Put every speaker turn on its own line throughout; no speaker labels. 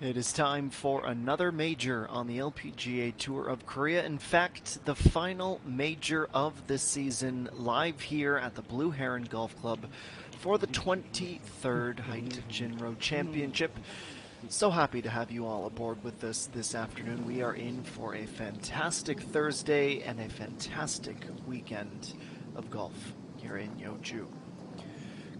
It is time for another major on the LPGA Tour of Korea. In fact, the final major of this season, live here at the Blue Heron Golf Club for the 23rd HITE JINRO Championship. So happy to have you all aboard with us this afternoon. We are in for a fantastic Thursday and a fantastic weekend of golf here in Yeoju.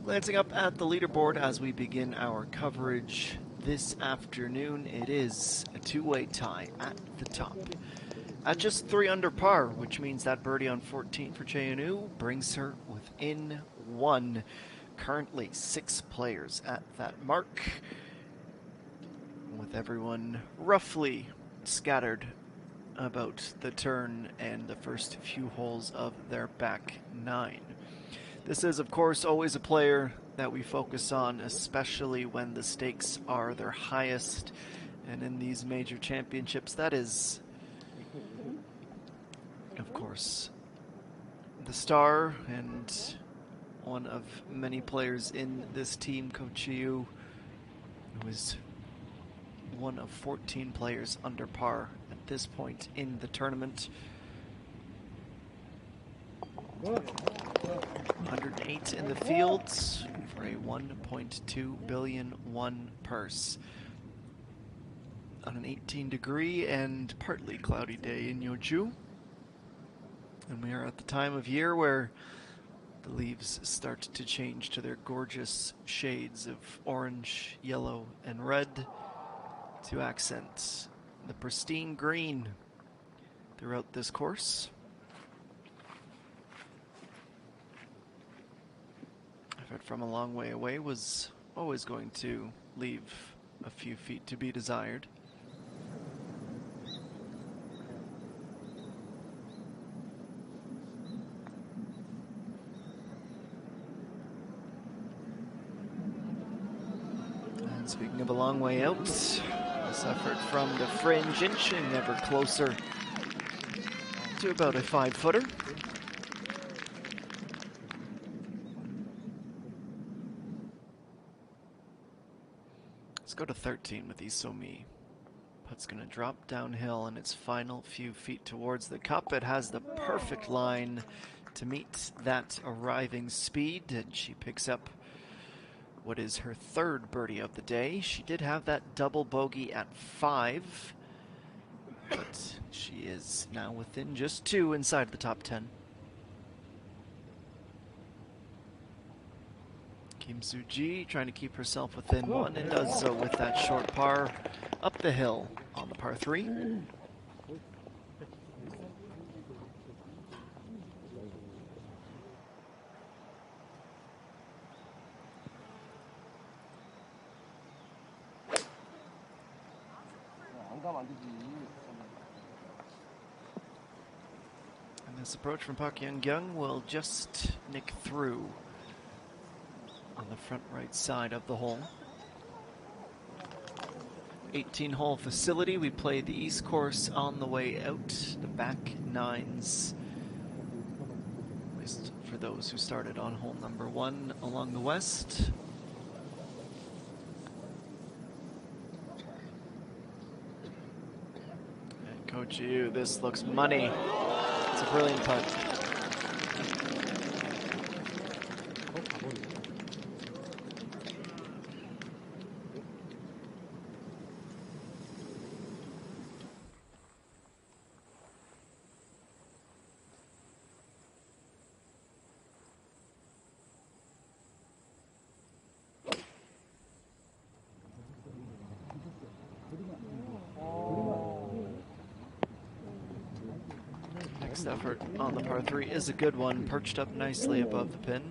Glancing up at the leaderboard as we begin our coverage this afternoon, it is a two-way tie at the top. At just 3 under par, which means that birdie on 14 for Cheonu brings her within 1. Currently 6 players at that mark, with everyone roughly scattered about the turn and the first few holes of their back 9. This is, of course, always a player that we focus on, especially when the stakes are their highest. And in these major championships, that is, of course, the star and one of many players in this team, Ko Chiu, who is one of 14 players under par at this point in the tournament. 108 in the fields for a 1.2 billion won purse on an 18-degree and partly cloudy day in Yeoju. And we are at the time of year where the leaves start to change to their gorgeous shades of orange, yellow, and red to accent the pristine green throughout this course. Effort from a long way away was always going to leave a few feet to be desired. And speaking of a long way out, this effort from the fringe inching ever closer to about a 5-footer. Let's go to 13 with Isomi. Putt's going to drop downhill in its final few feet towards the cup. It has the perfect line to meet that arriving speed, and she picks up what is her 3rd birdie of the day. She did have that double bogey at 5, but she is now within just 2 inside the top 10. Kim Soo-ji trying to keep herself within 1 and does so with that short par up the hill on the par 3. And this approach from Park Young-kyung will just nick through on the front right side of the hole. 18-hole facility. We play the East course on the way out. The back 9s, at least for those who started on hole number 1 along the west. And Ko Chiu, this looks money. It's a brilliant putt. Next effort on the par 3 is a good one, perched up nicely above the pin.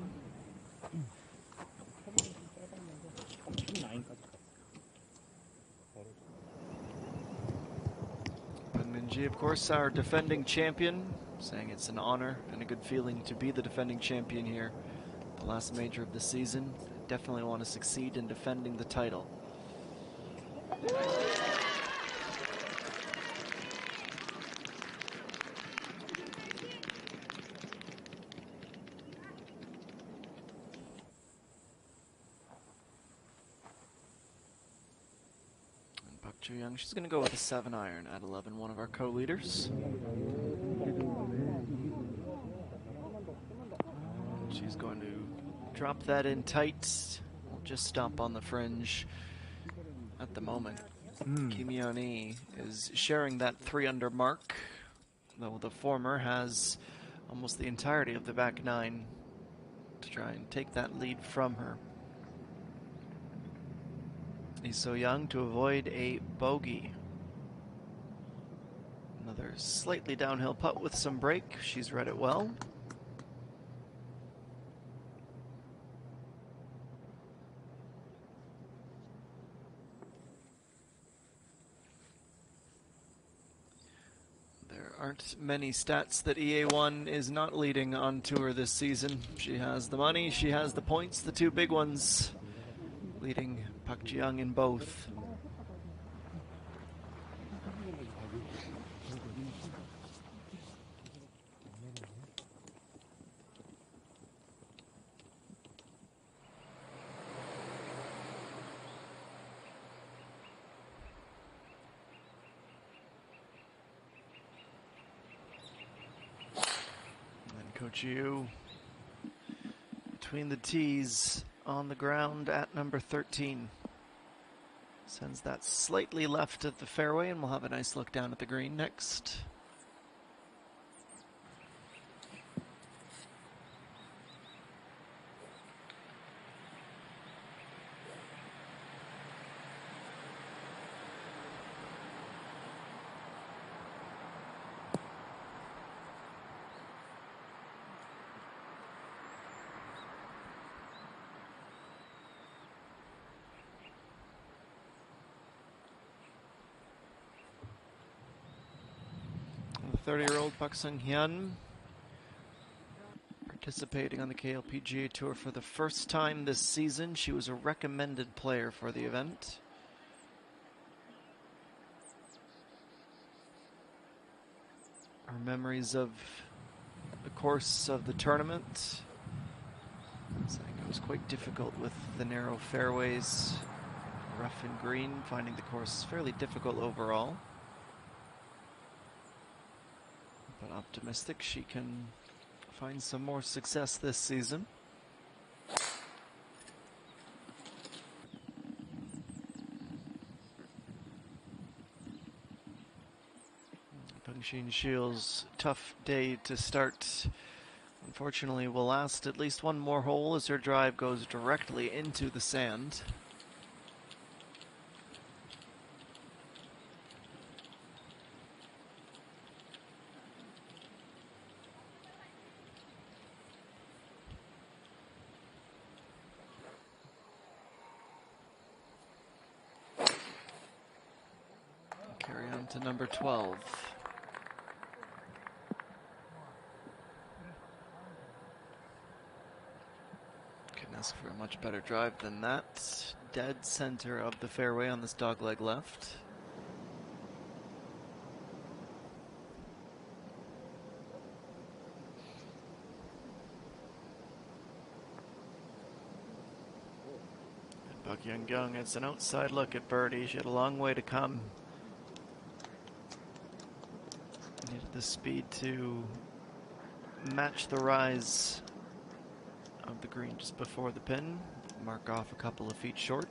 But Minji, of course, our defending champion, saying it's an honor and a good feeling to be the defending champion here. The last major of the season. Definitely want to succeed in defending the title. Young, she's going to go with a 7-iron at 11, one of our co-leaders. She's going to drop that in tight. We'll just stomp on the fringe at the moment. Kim Yeon-hee is sharing that 3-under mark, though the former has almost the entirety of the back 9 to try and take that lead from her. Lee So-young to avoid a bogey. Another slightly downhill putt with some break. She's read it well. There aren't many stats that EA1 is not leading on tour this season. She has the money, she has the points, the 2 big ones, leading Park Ji-young in both. Coach Yu between the tees on the ground at number 13. Sends that slightly left of the fairway, and we'll have a nice look down at the green next. The 30-year-old Park Sung-hyun participating on the KLPGA Tour for the first time this season. She was a recommended player for the event. Her memories of the course of the tournament, saying it was quite difficult with the narrow fairways, rough and green, finding the course fairly difficult overall. But optimistic she can find some more success this season. Peng Shields' tough day to start, unfortunately, will last at least one more hole as her drive goes directly into the sand. Carry on to number 12. Couldn't ask for a much better drive than that. Dead center of the fairway on this dogleg left. And Park Young, it's an outside look at birdie. She had a long way to come. Needed the speed to match the rise of the green just before the pin. Mark off a couple of feet short.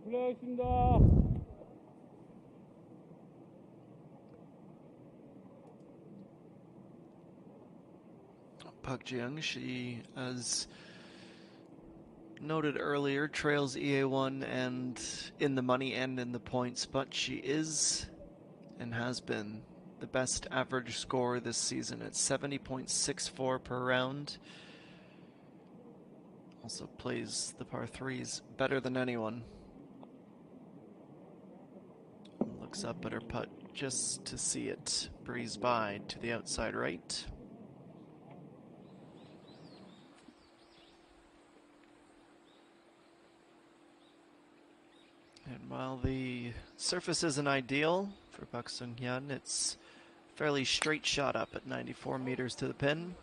플레이하겠습니다.
Park Ji-young, she, as noted earlier, trails EA1 and in the money and in the points, but she is and has been the best average scorer this season at 70.64 per round. Also plays the par 3s better than anyone. Looks up at her putt just to see it breeze by to the outside right. And while the surface isn't ideal for Park Sung-hyun, it's a fairly straight shot up at 94 meters to the pin.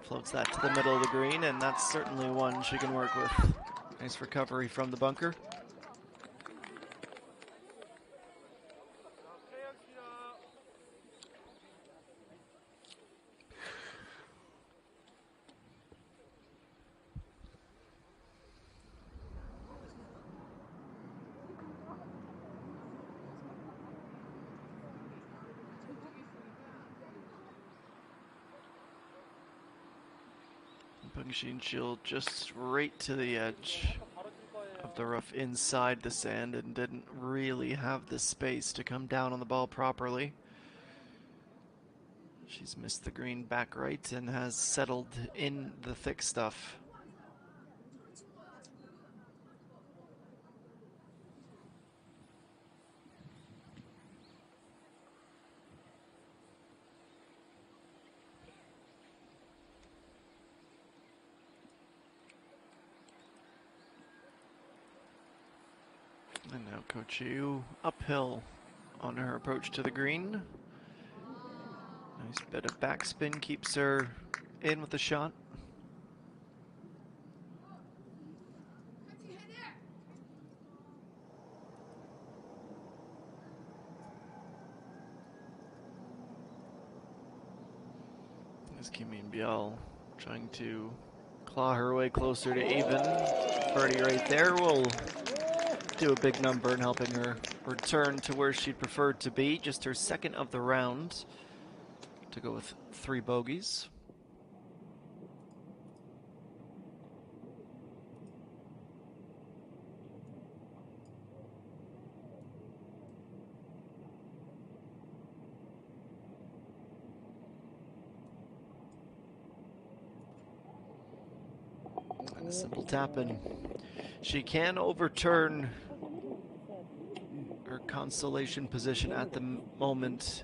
Floats that to the middle of the green, and that's certainly one she can work with. Nice recovery from the bunker. Bungshin Shield just right to the edge of the rough inside the sand and didn't really have the space to come down on the ball properly. She's missed the green back right and has settled in the thick stuff. And now Ko Chiu uphill on her approach to the green. Nice bit of backspin keeps her in with the shot. There's Kim Min-byul trying to claw her way closer to even. Birdie right there will do a big number in helping her return to where she'd preferred to be. Just her second of the round to go with 3 bogeys. And a simple tap in. She can overturn her consolation position at the moment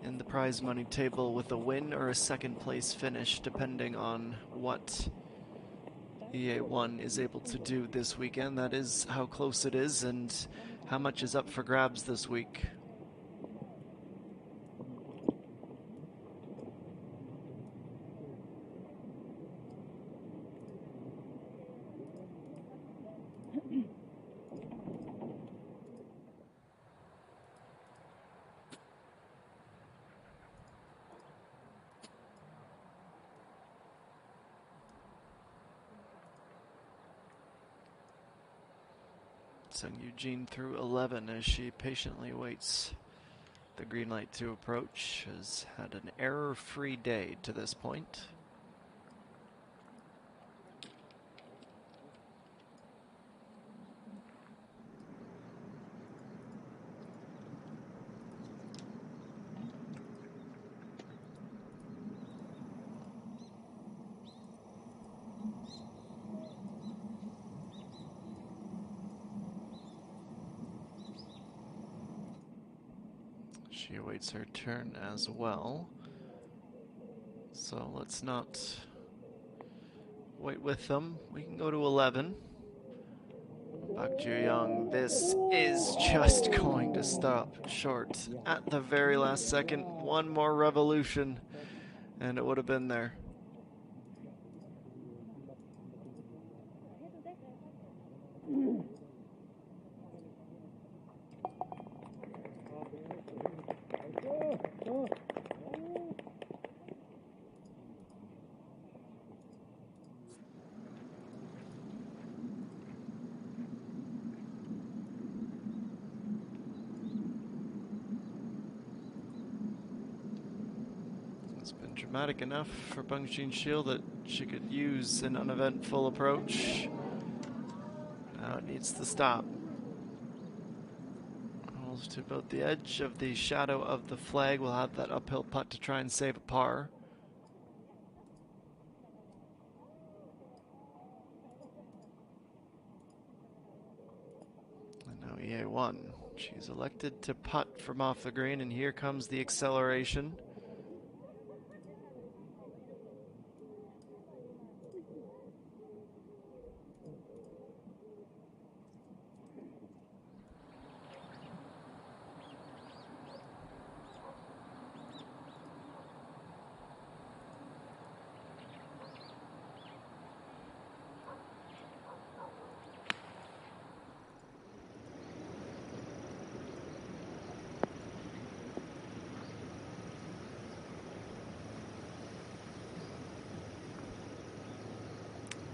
in the prize money table with a win or a second place finish, depending on what EA1 is able to do this weekend. That is how close it is and how much is up for grabs this week. Sung Eugene through 11 as she patiently waits the green light to approach. Has had an error-free day to this point. She awaits her turn as well. So let's not wait with them. We can go to 11. Park Ju-young, this is just going to stop short at the very last second. One more revolution and it would have been there. It's been dramatic enough for Bungshin Shield that she could use an uneventful approach. Now it needs to stop. Rolls to about the edge of the shadow of the flag. We'll have that uphill putt to try and save a par. And now EA1. She's elected to putt from off the green, and here comes the acceleration.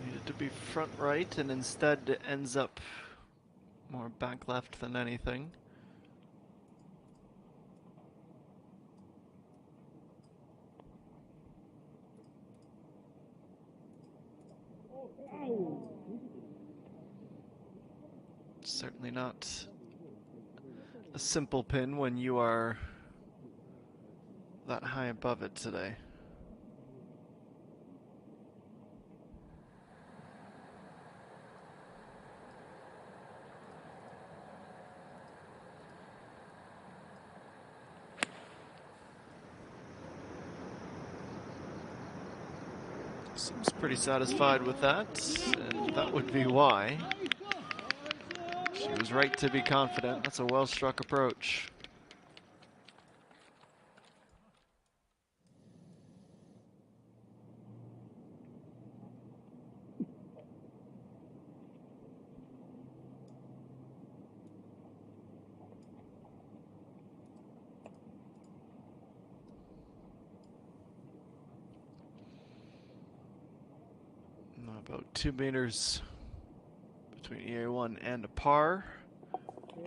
Needed to be front right, and instead ends up more back left than anything. Certainly not a simple pin when you are that high above it today. Seems pretty satisfied with that, and that would be why. She was right to be confident. That's a well-struck approach. About 2 meters between EA1 and a par. And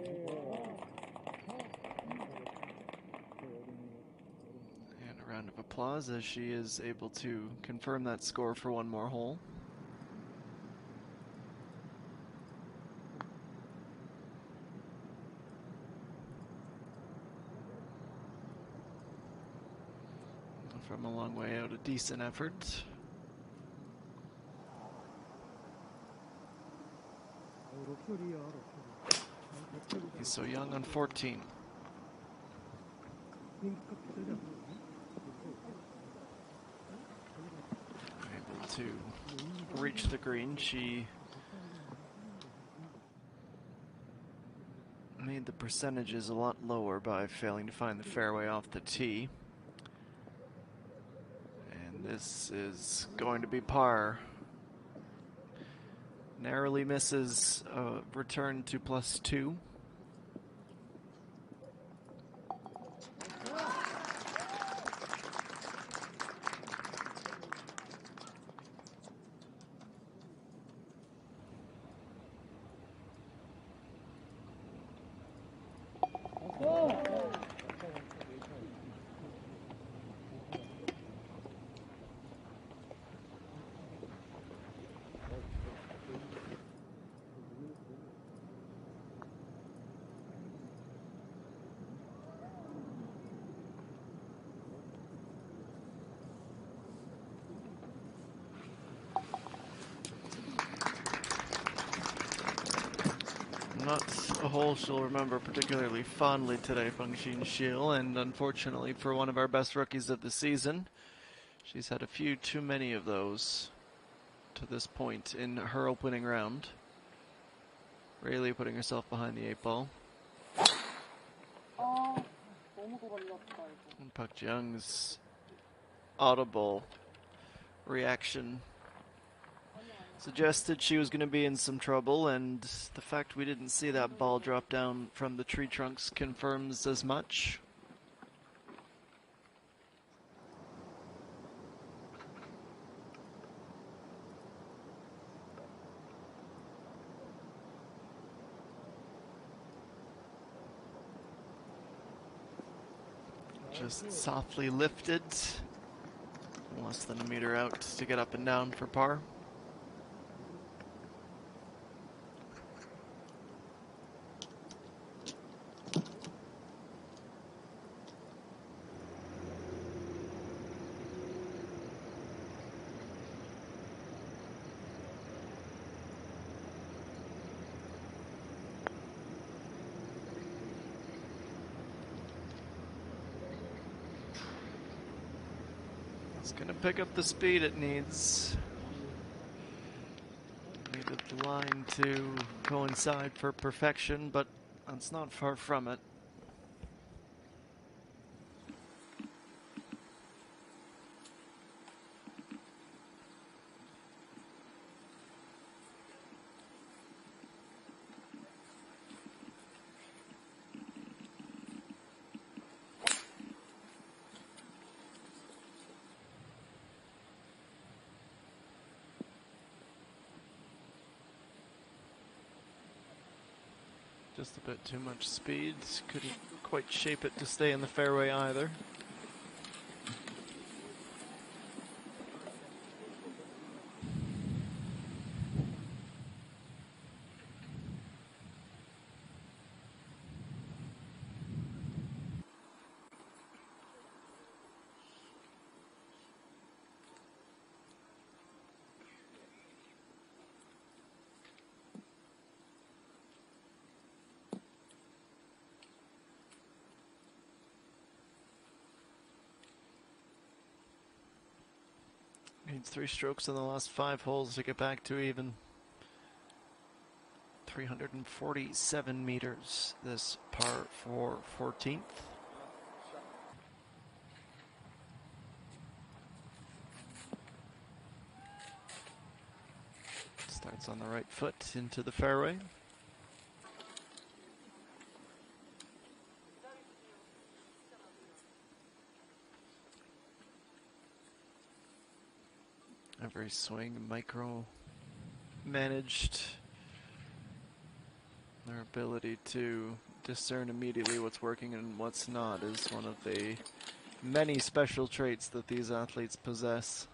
a round of applause as she is able to confirm that score for one more hole. From a long way out, a decent effort. He's so young on 14. Able to reach the green. She made the percentages a lot lower by failing to find the fairway off the tee. And this is going to be par. Narrowly misses a return to +2. Not a hole she'll remember particularly fondly today, Fengxin Shil, and unfortunately for one of our best rookies of the season, she's had a few too many of those to this point in her opening round. Really putting herself behind the 8 ball. And Pak Jiang's audible reaction suggested she was going to be in some trouble, and the fact we didn't see that ball drop down from the tree trunks confirms as much. Just softly lifted, less than a meter out to get up and down for par. It's gonna pick up the speed it needs. Needed the line to coincide for perfection, but that's not far from it. Just a bit too much speed. Couldn't quite shape it to stay in the fairway either. Needs 3 strokes in the last 5 holes to get back to even. 347 meters this par for 14th. Starts on the right foot into the fairway. Every swing micro managed. Their ability to discern immediately what's working and what's not is one of the many special traits that these athletes possess.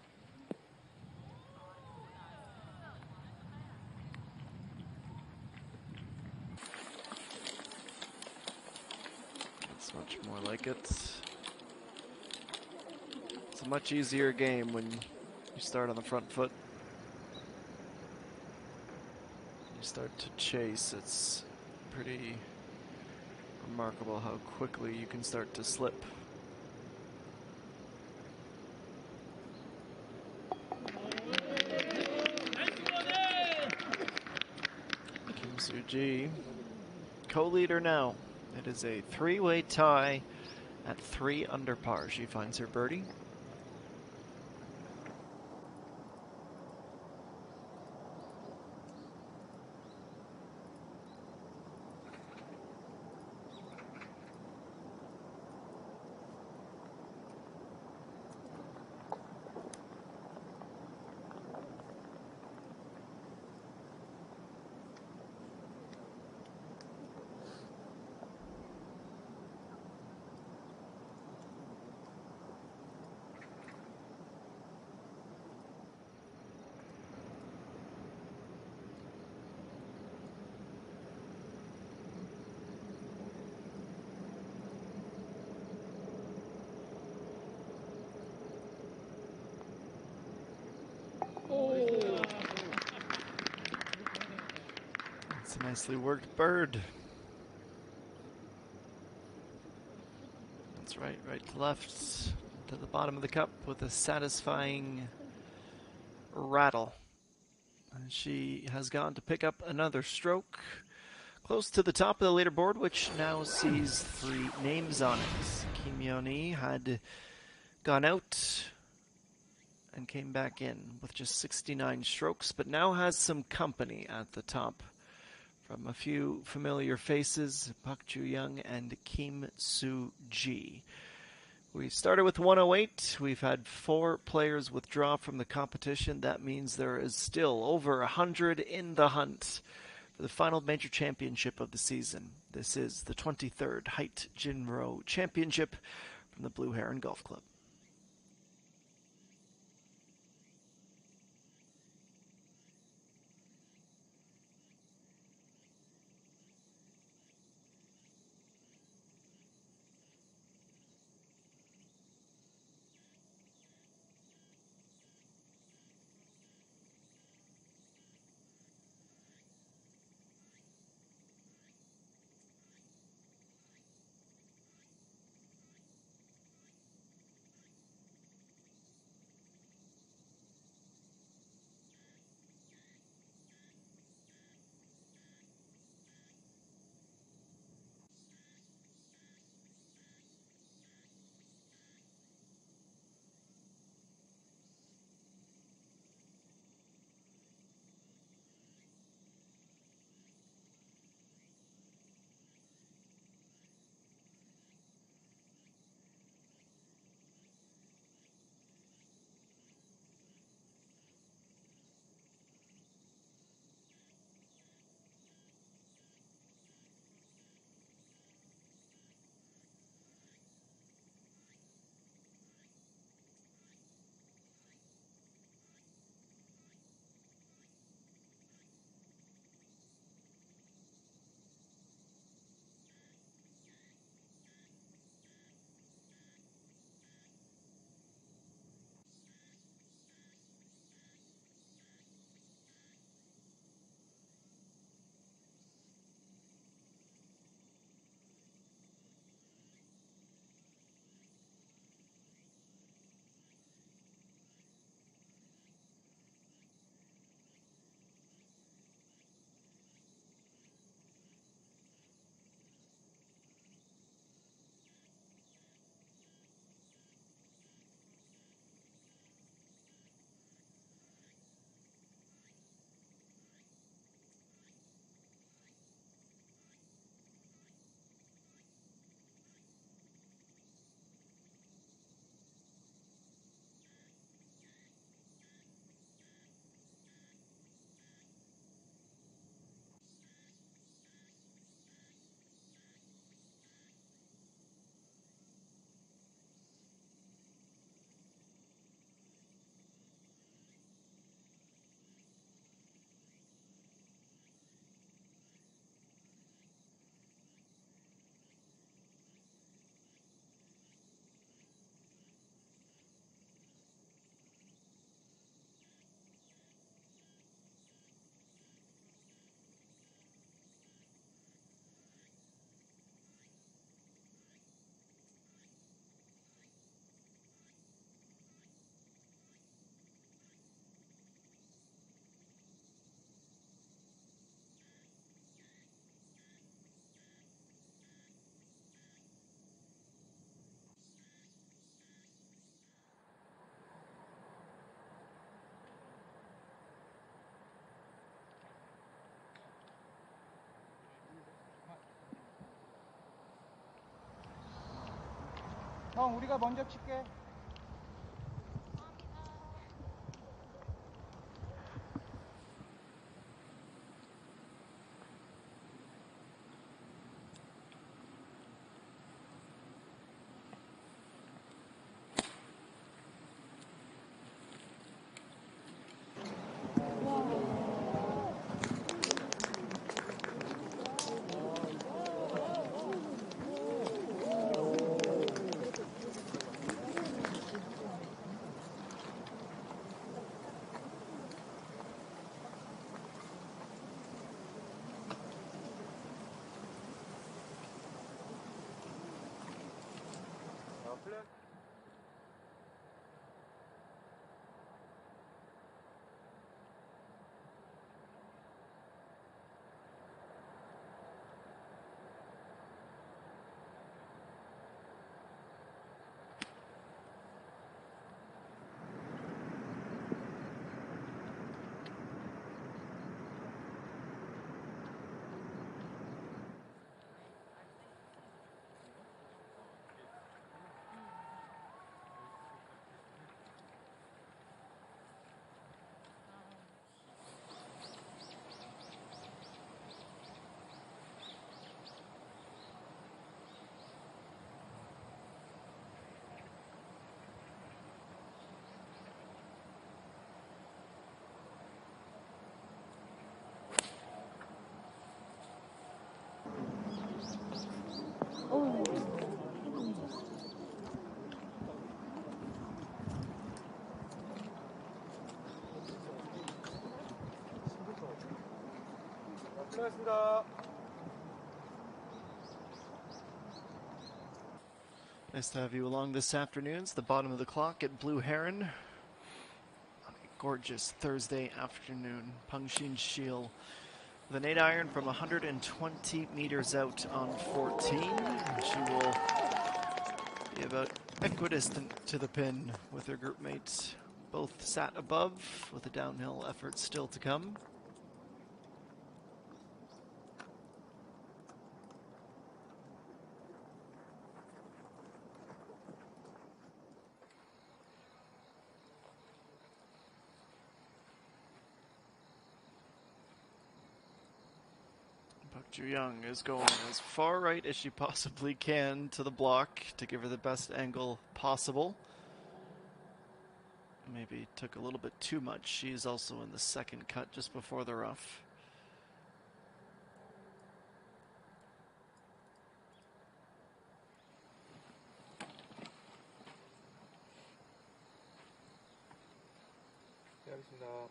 That's much more like it. It's a much easier game when you start on the front foot. You start to chase, it's pretty remarkable how quickly you can start to slip. Kim Soo-ji, co-leader now. It is a 3-way tie at 3 under par. She finds her birdie. That's a nicely worked bird. That's right to left, to the bottom of the cup with a satisfying rattle. And she has gone to pick up another stroke close to the top of the leaderboard, which now sees 3 names on it. Kim Yeon-hee had gone out and came back in with just 69 strokes, but now has some company at the top from a few familiar faces, Park Ju-young and Kim Soo-ji. We started with 108. We've had 4 players withdraw from the competition. That means there is still over 100 in the hunt for the final major championship of the season. This is the 23rd HITE JINRO Championship from the Blue Heron Golf Club.
형, 우리가 먼저 칠게. 수고하셨습니다.
Nice to have you along this afternoon. It's the bottom of the clock at Blue Heron. On a gorgeous Thursday afternoon. Pengxin Shil with an 8-iron from 120 meters out on 14. She will be about equidistant to the pin with her group mates. Both sat above with a downhill effort still to come. Young is going as far right as she possibly can to the block to give her the best angle possible. Maybe took a little bit too much. She's also in the second cut just before the rough.
알겠습니다.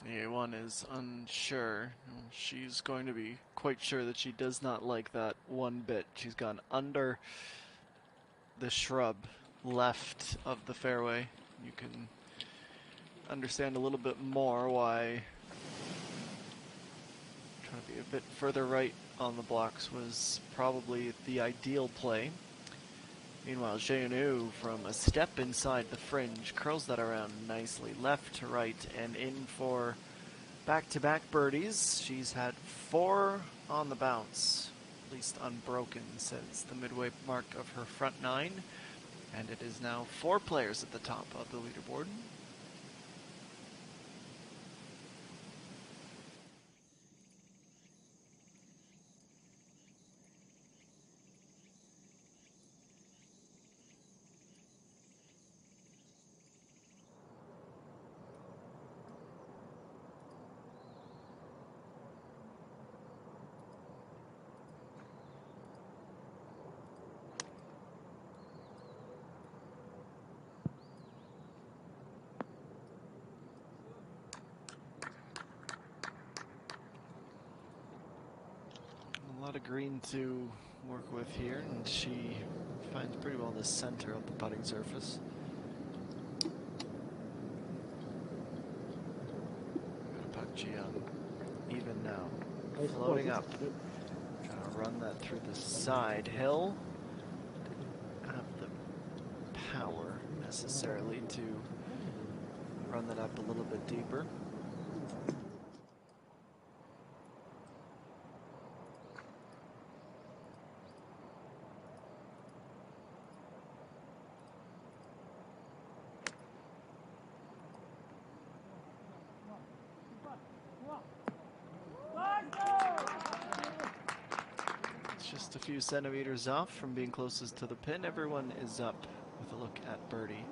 The A1 is unsure. She's going to be quite sure that she does not like that one bit. She's gone under the shrub left of the fairway. You can understand a little bit more why trying to be a bit further right on the blocks was probably the ideal play. Meanwhile, Jeonu from a step inside the fringe curls that around nicely left to right and in for back-to-back birdies. She's had 4 on the bounce, at least unbroken since the midway mark of her front 9, and it is now 4 players at the top of the leaderboard. A lot of green to work with here, and she finds pretty well the center of the putting surface. Pak Jiyoung even now. floating up. Trying to run that through the side hill. Didn't have the power necessarily to run that up a little bit deeper. Just a few centimeters off from being closest to the pin. Everyone is up with a look at birdie.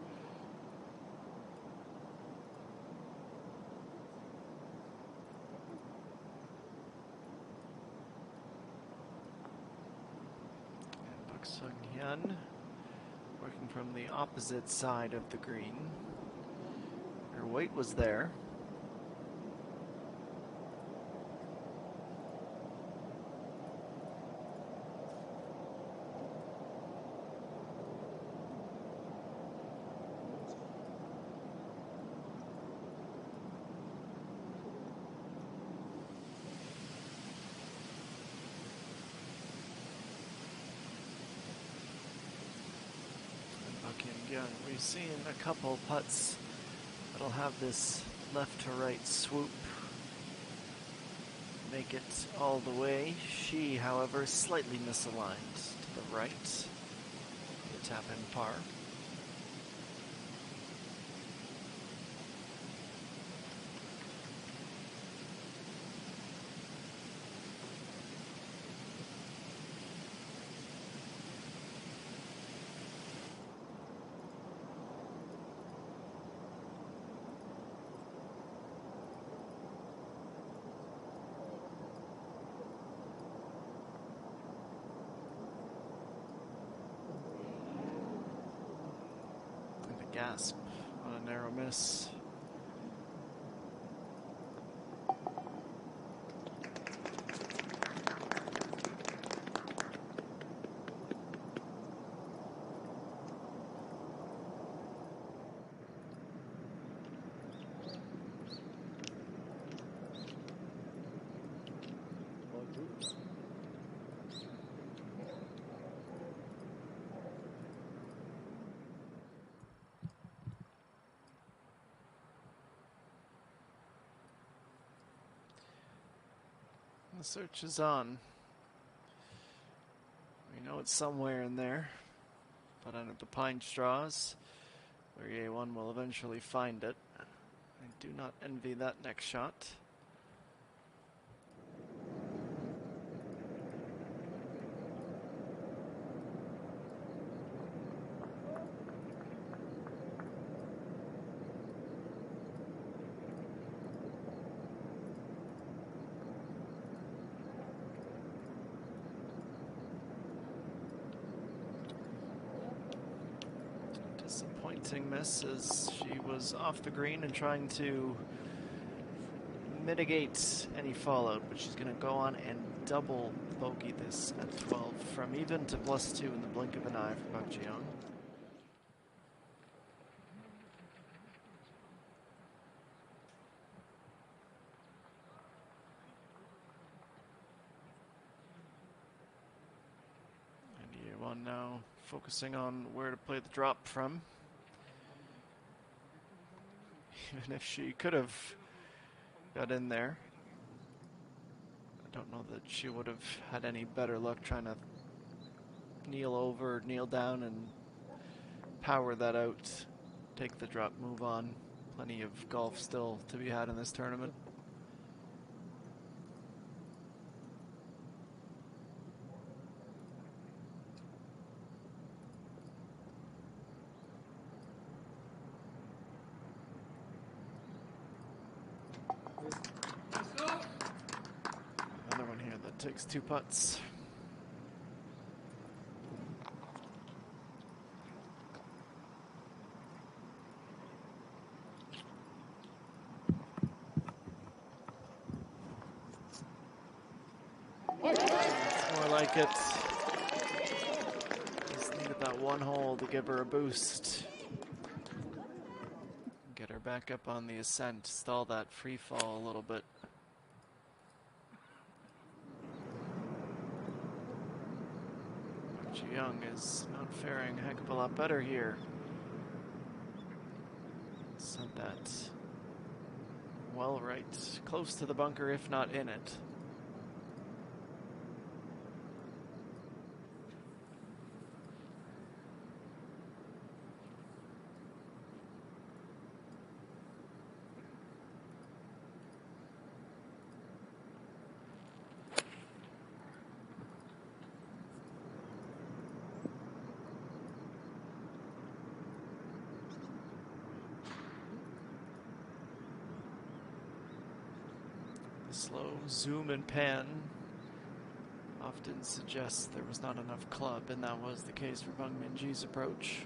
And Pak Sung Hyun working from the opposite side of the green. Her weight was there. We've seen a couple putts that'll have this left to right swoop, make it all the way. She, however, slightly misaligned to the right. The tap in par. Gasp on a narrow miss. The search is on. We know it's somewhere in there, but under the pine straws, where A1 will eventually find it. I do not envy that next shot. Disappointing miss as she was off the green and trying to mitigate any fallout, but she's going to go on and double bogey this at 12 from even to +2 in the blink of an eye for Pak Jeong. And A1 now focusing on where to play the drop from. Even if she could have got in there, I don't know that she would have had any better luck trying to kneel down and power that out, take the drop, move on. Plenty of golf still to be had in this tournament. Another one here that takes 2 putts. It's more like it. Just needed that one hole to give her a boost. Get her back up on the ascent, stall that free fall a little bit. Young is not faring a heck of a lot better here. Set that well right, close to the bunker, if not in it. Slow zoom and pan often suggests there was not enough club, and that was the case for Bang Min-ji's approach.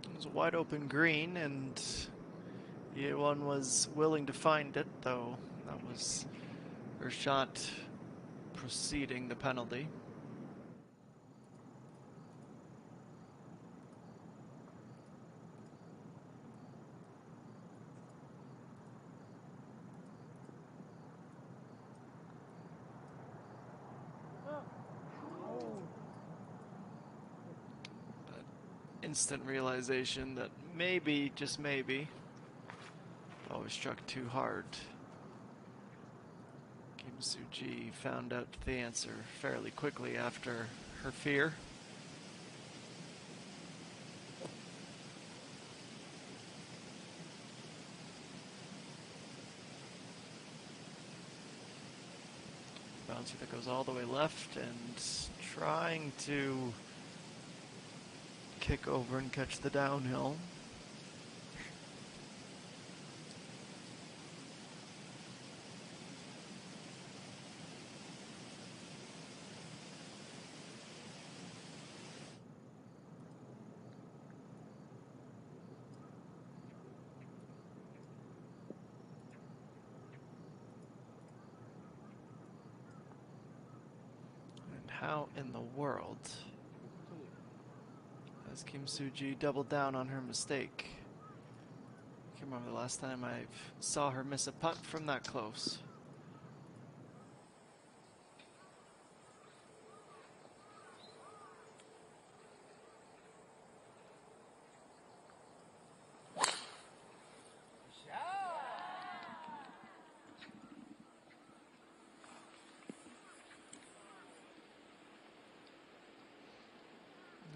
It was a wide open green, and the A1 was willing to find it, though that was her shot preceding the penalty. Instant realization that maybe, just maybe, always struck too hard. Kim Soo-ji found out the answer fairly quickly after her fear. Bouncer that goes all the way left and trying to kick over and catch the downhill. And how in the world has Kim Soo-ji doubled down on her mistake? I can't remember the last time I saw her miss a putt from that close.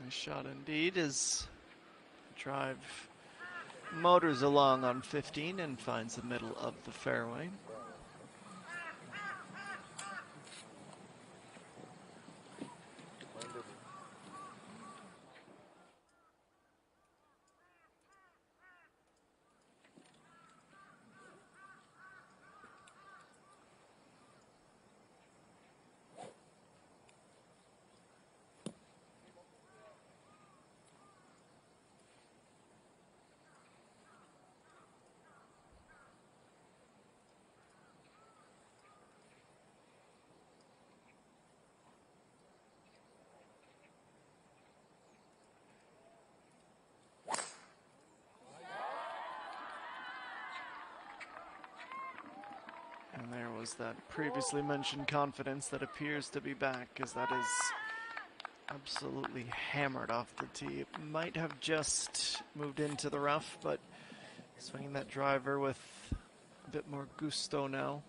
Nice shot indeed as the drive motors along on 15 and finds the middle of the fairway. And there was that previously mentioned confidence that appears to be back, as that is absolutely hammered off the tee. It might have just moved into the rough, but swinging that driver with a bit more gusto now.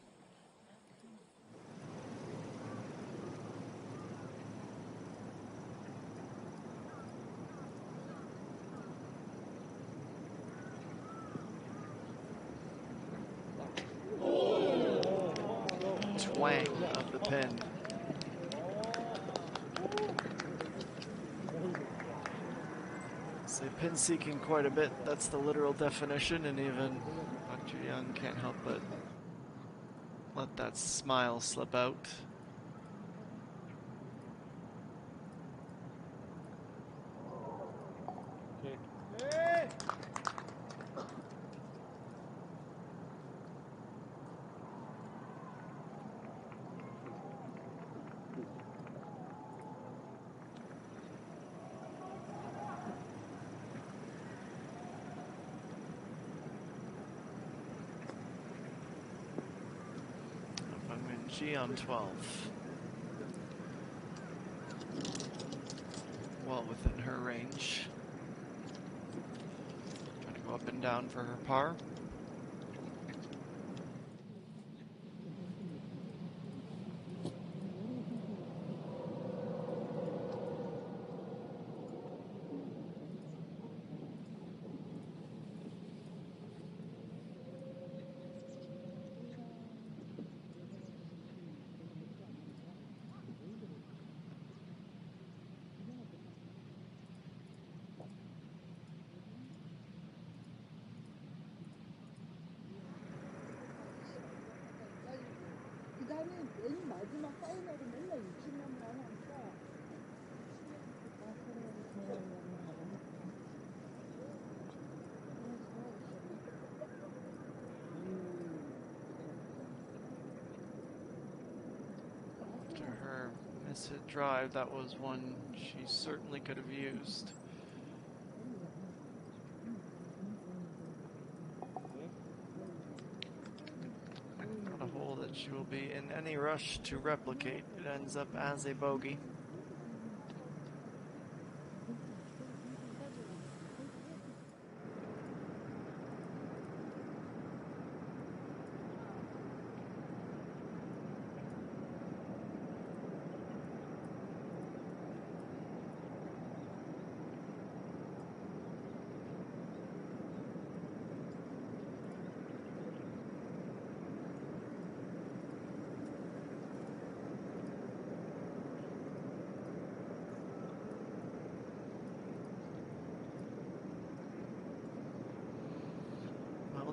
Twang of the pin. So pin seeking quite a bit, that's the literal definition, and even Dr. Young can't help but let that smile slip out. She on 12. Well within her range. Trying to go up and down for her par.
그다음에 맨 마지막 파이널은 맨날 60년만 하니까
After her miss-hit drive, that was one she certainly could have used. Not a hole that she will be in any rush to replicate. It ends up as a bogey.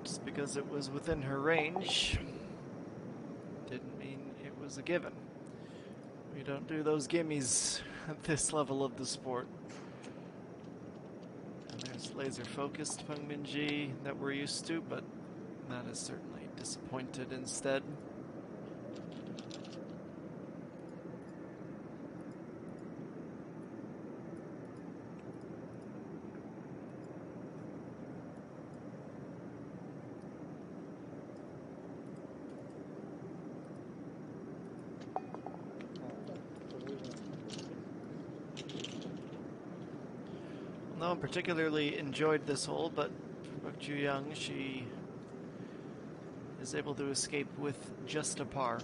Just because it was within her range didn't mean it was a given. We don't do those gimmies at this level of the sport. And there's laser focused Peng Minji that we're used to, but that is certainly disappointed instead. No one particularly enjoyed this hole, but for Ju Young, she is able to escape with just a par.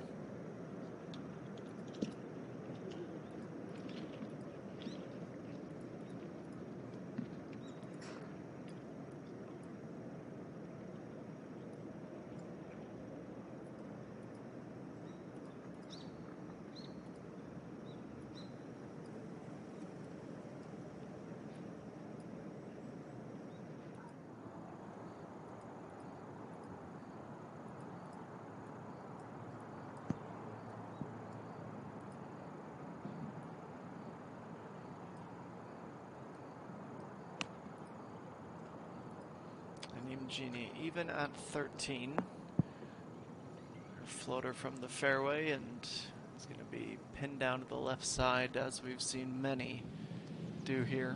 Genie, even at 13, her floater from the fairway, and it's going to be pinned down to the left side, as we've seen many do here.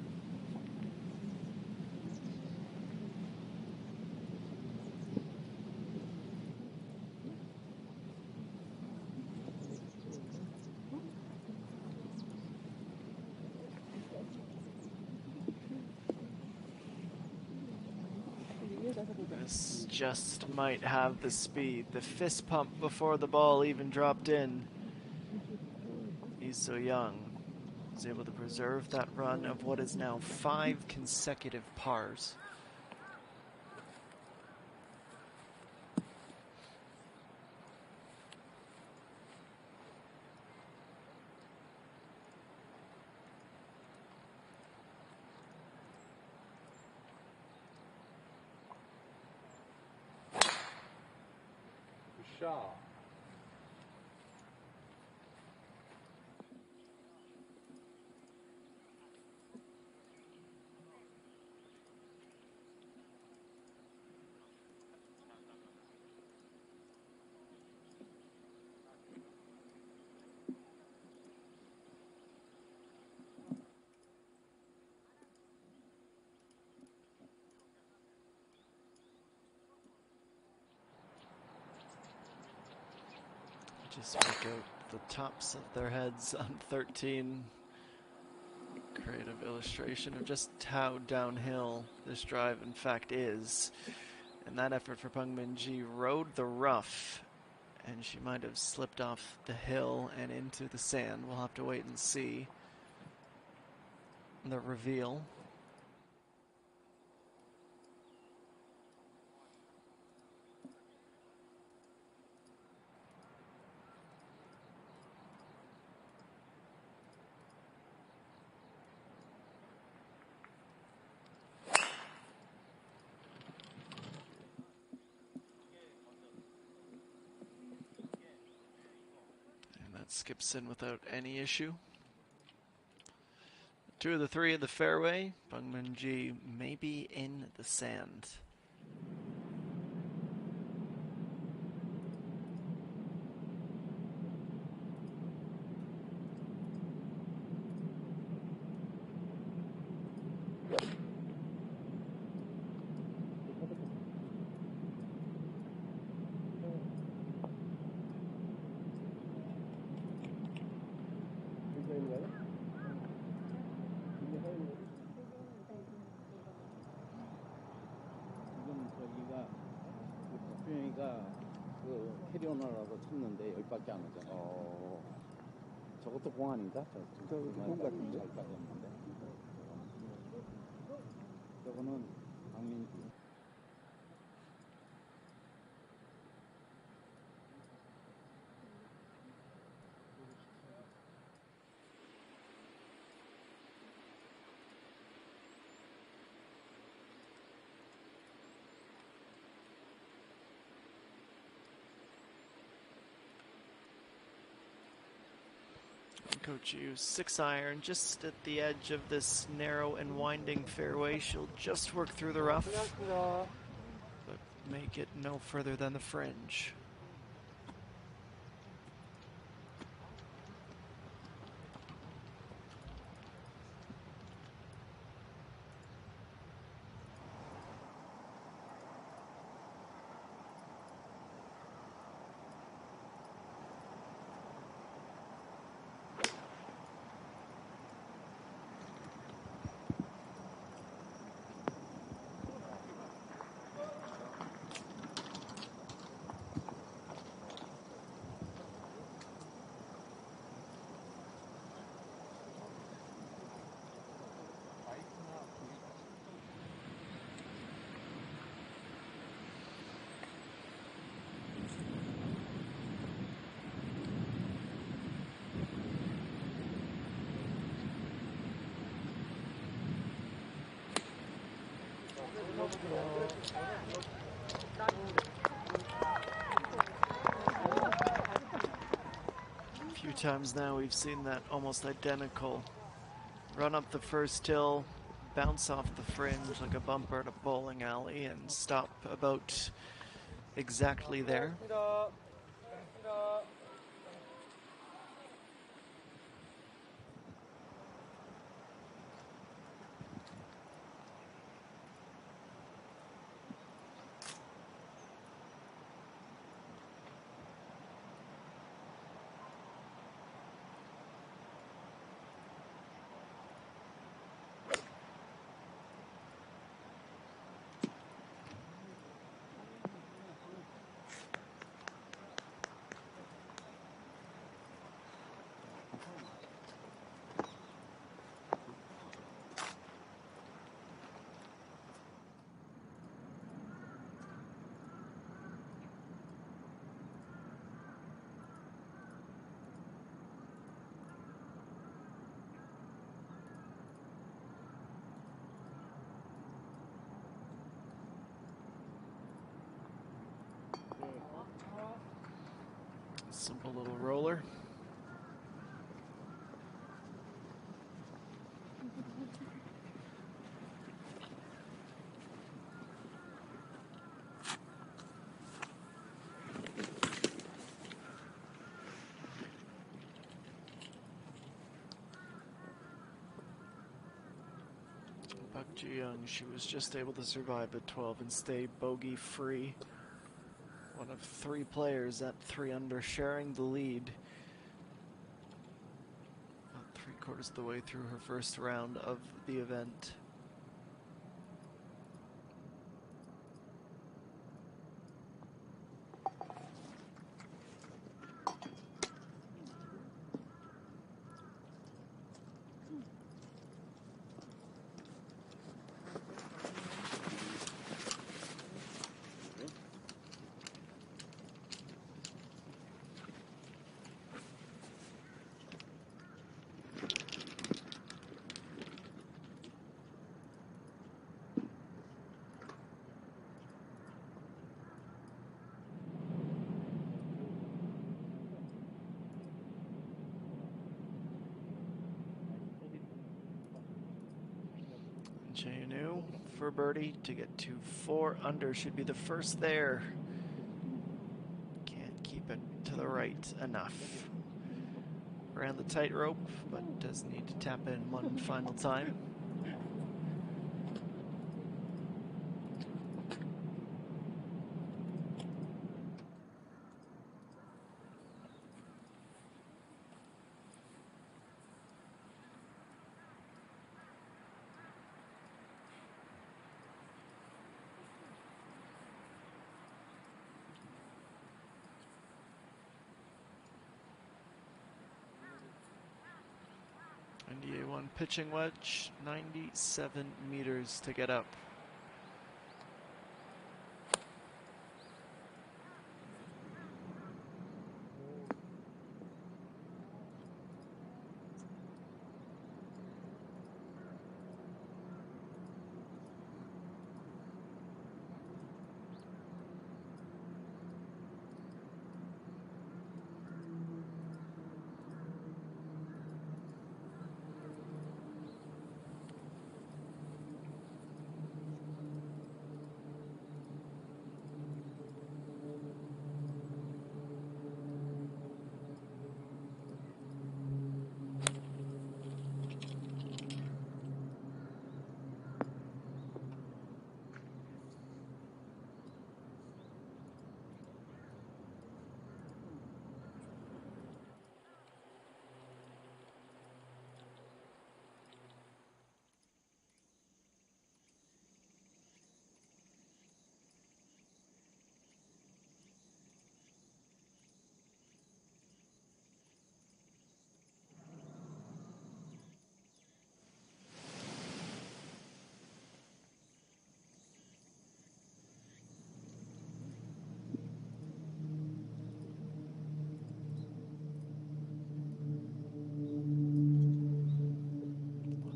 This just might have the speed. The fist pump before the ball even dropped in. He's so young. He's able to preserve that run of what is now 5 consecutive pars.
Good shot.
Just make out the tops of their heads on 13. Creative illustration of just how downhill this drive in fact is. And that effort for Peng Min-ji rode the rough, and she might have slipped off the hill and into the sand. We'll have to wait and see the reveal. Skips in without any issue. 2 of the 3 of the fairway. Peng Min-ji may be in the sand.
그 캐리어너라고 쳤는데 여기밖에 안 오잖아. 저것도 공 아닌가? 저것도 공 같은데? 잘 빠졌는데. 저거는 강민주.
Coach Yu, 6-iron, just at the edge of this narrow and winding fairway. She'll just work through the rough, but make it no further than the fringe. A few times now we've seen that almost identical run up the first hill, bounce off the fringe like a bumper at a bowling alley, and stop about exactly there. Simple little roller. Park Ji-young, she was just able to survive at 12 and stay bogey free One of three players at 3 under sharing the lead. About 3/4 of the way through her first round of the event. Janu for birdie to get to 4 under. Should be the first there. Can't keep it to the right enough. Around the tightrope, but does need to tap in one final time. NDA1 pitching wedge, 97 meters to get up.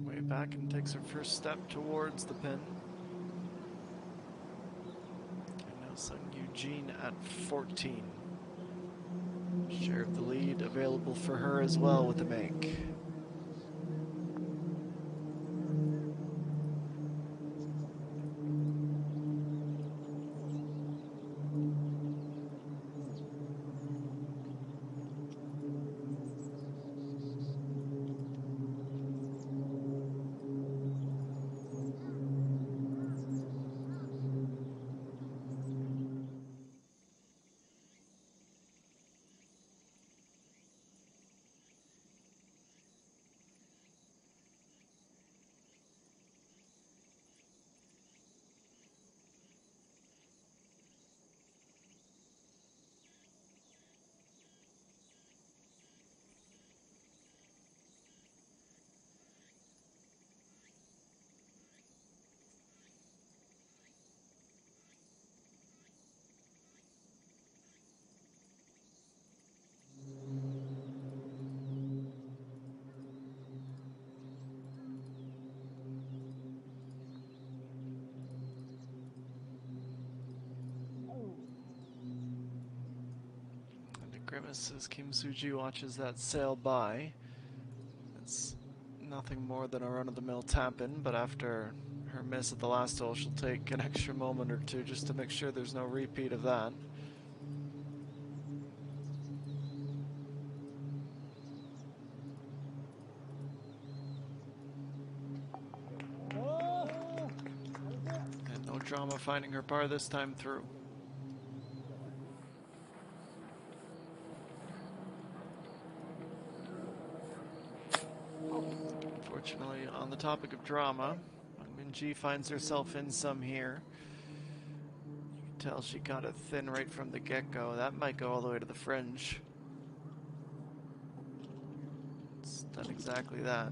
Way back and takes her first step towards the pin. And now Sung Eugene at 14. Share of the lead available for her as well with the make. Grimace as Kim Suji watches that sail by. It's nothing more than a run-of-the-mill tap-in, but after her miss at the last hole, she'll take an extra moment or two just to make sure there's no repeat of that. And no drama finding her par this time through. Unfortunately, on the topic of drama, Min-ji finds herself in some here. You can tell she got it thin right from the get-go. That might go all the way to the fringe. It's done exactly that.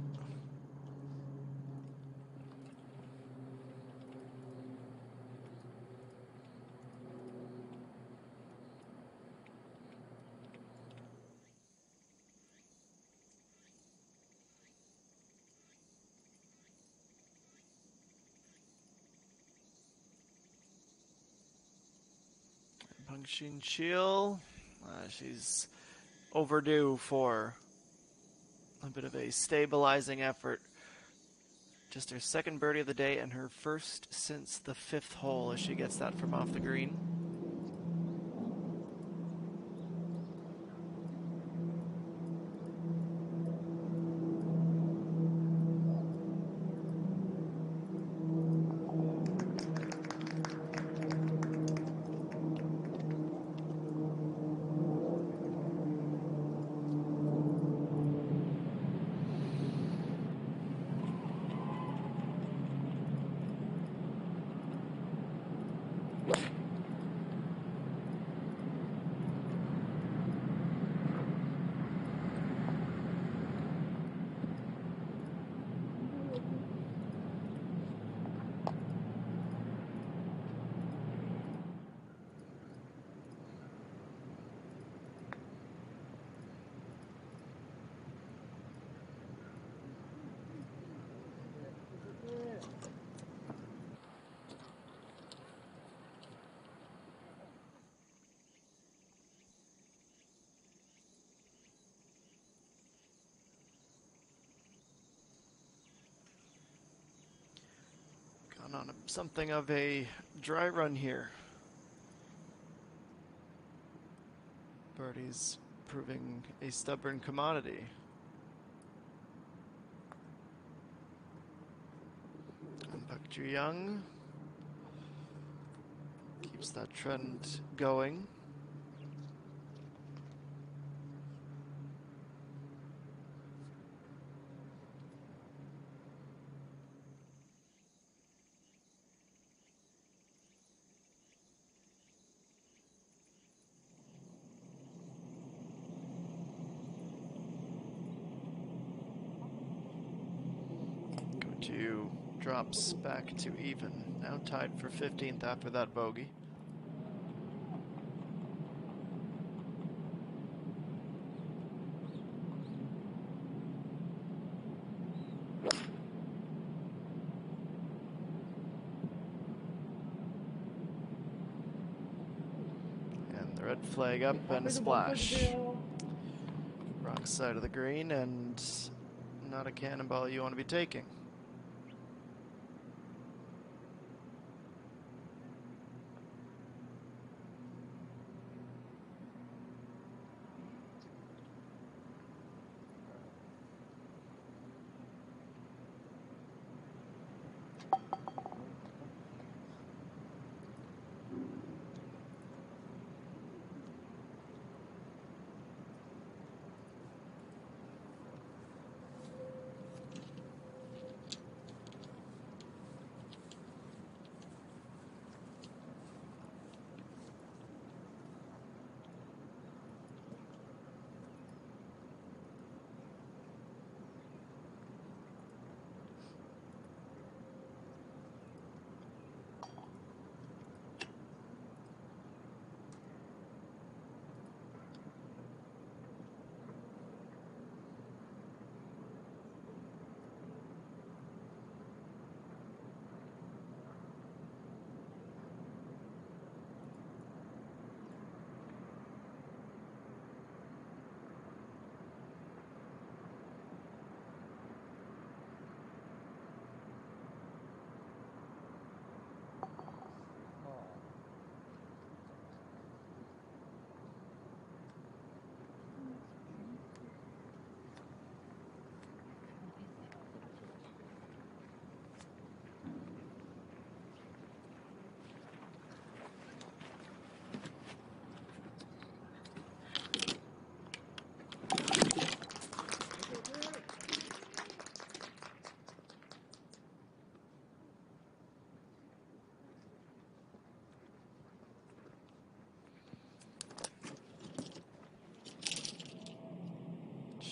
Pang Xin-chil, she's overdue for a bit of a stabilizing effort. Just her second birdie of the day and her first since the 5th hole as she gets that from off the green. On something of a dry run here. Birdie's proving a stubborn commodity. And Park Ju-young keeps that trend going. Drops back to even. Now tied for 15th after that bogey. And the red flag up and a splash. Wrong side of the green and not a cannonball you want to be taking.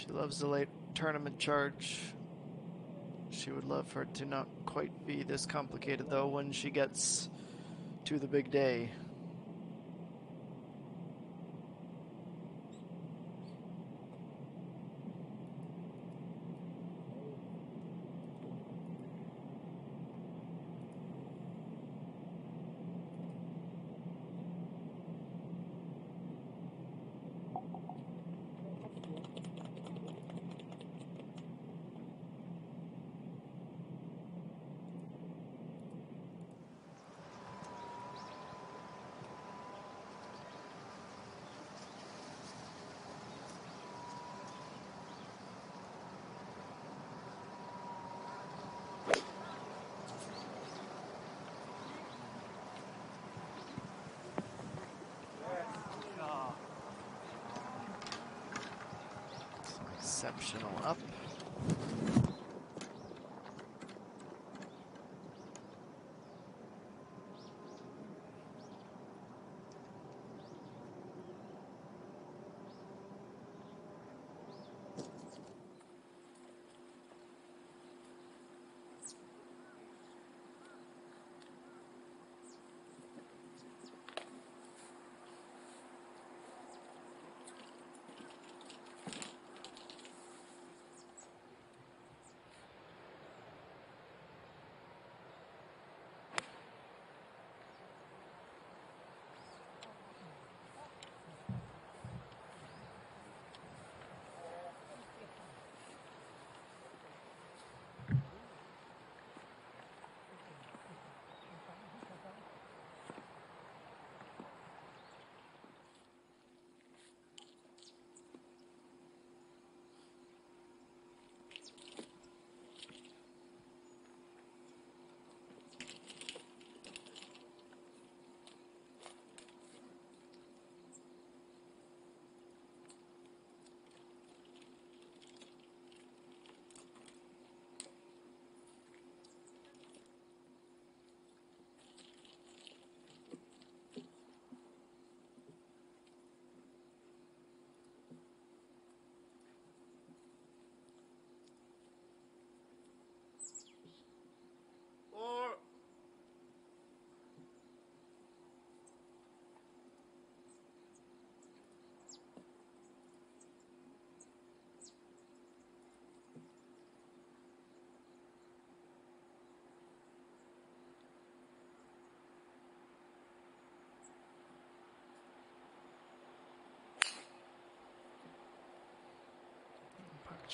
She loves the late tournament charge. She would love for it to not quite be this complicated, though, when she gets to the big day. Exceptional up.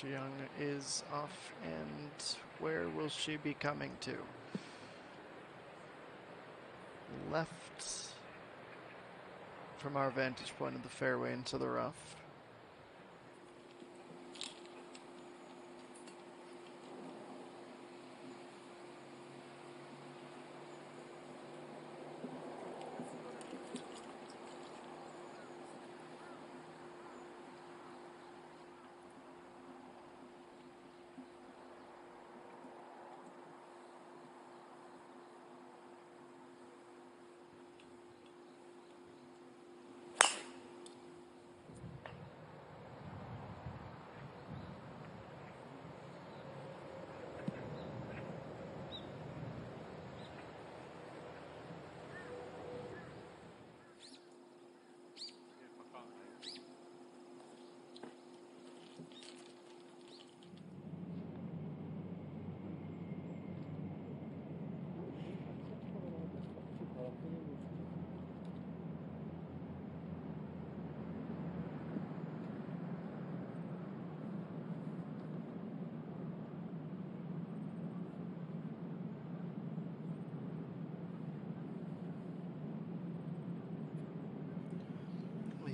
Young is off, and where will she be coming to? Left from our vantage point of the fairway into the rough.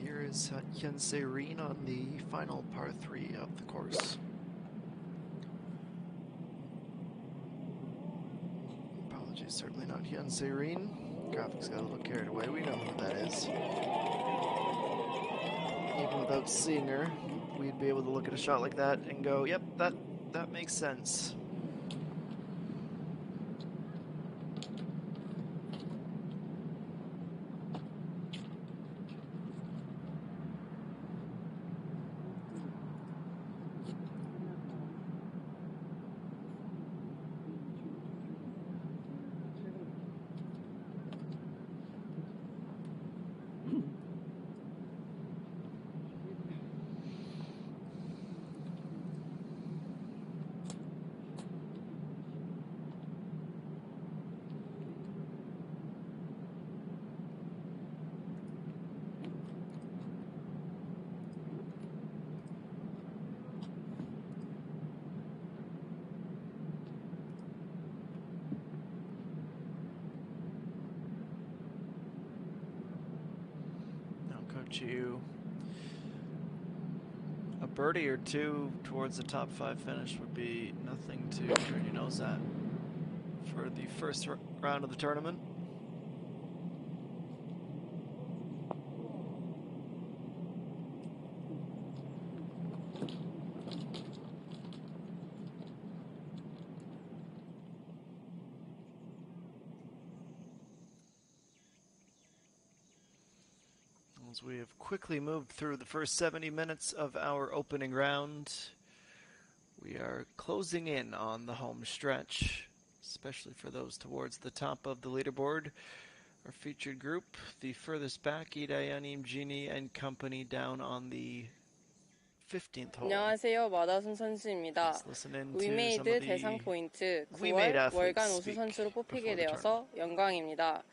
Here is Hyun-Se on the final par 3 of the course. Apologies, certainly not Hyun-Se. Graphics got a little carried away. We know who that is. Even without seeing her, we'd be able to look at a shot like that and go, yep, that makes sense. Chiu. A birdie or two towards the top 5 finish would be nothing to turn your nose at for the first round of the tournament. As we have quickly moved through the first 70 minutes of our opening round, we are closing in on the home stretch, especially for those towards the top of the leaderboard. Our featured group, the furthest back, 이다연, 임진희 and company down on the 15th hole.
안녕하세요. 마다순 선수입니다.
Let's listen in to some of
위메이드
the
대상 포인트
WeMade
9월
athletes
월간 우수
speak
선수로 뽑히게
before the
되어서 영광입니다.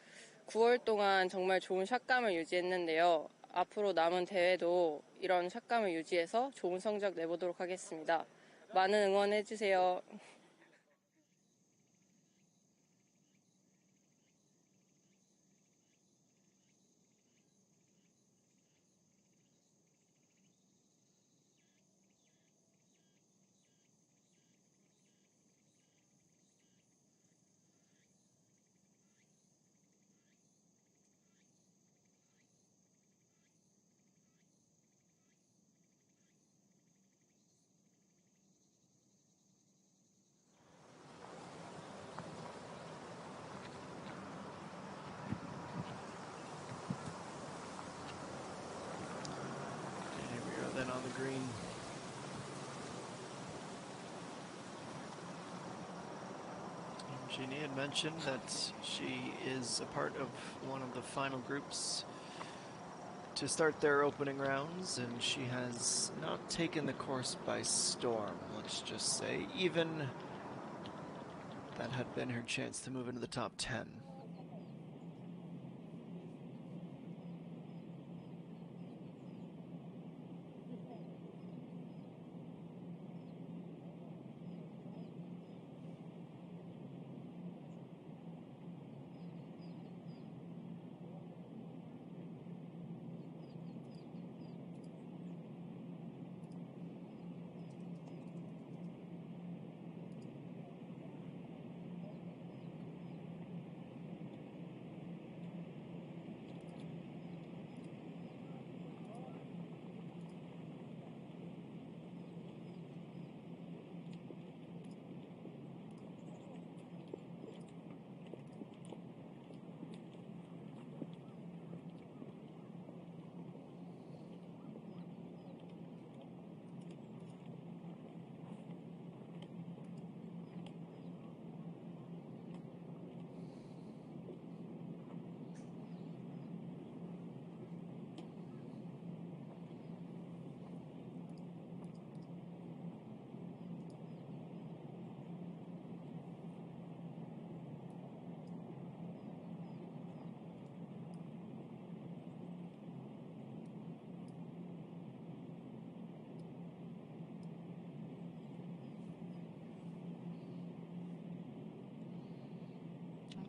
9월 동안 정말 좋은 샷감을 유지했는데요. 앞으로 남은 대회도 이런 샷감을 유지해서 좋은 성적 내보도록 하겠습니다. 많은 응원해주세요.
Here we are then on the green. Jeannie had mentioned that she is a part of one of the final groups to start their opening rounds, and she has not taken the course by storm, let's just say. Even that had been her chance to move into the top 10.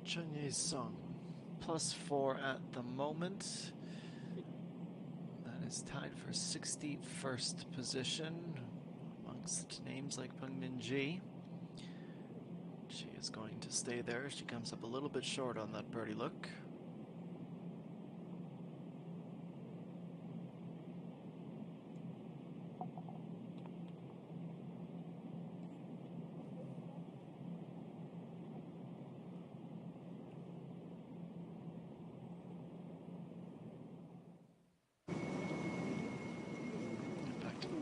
Chun-Yi Sung, +4 at the moment. That is tied for 61st position amongst names like Peng Min-ji. She is going to stay there. She comes up a little bit short on that birdie look.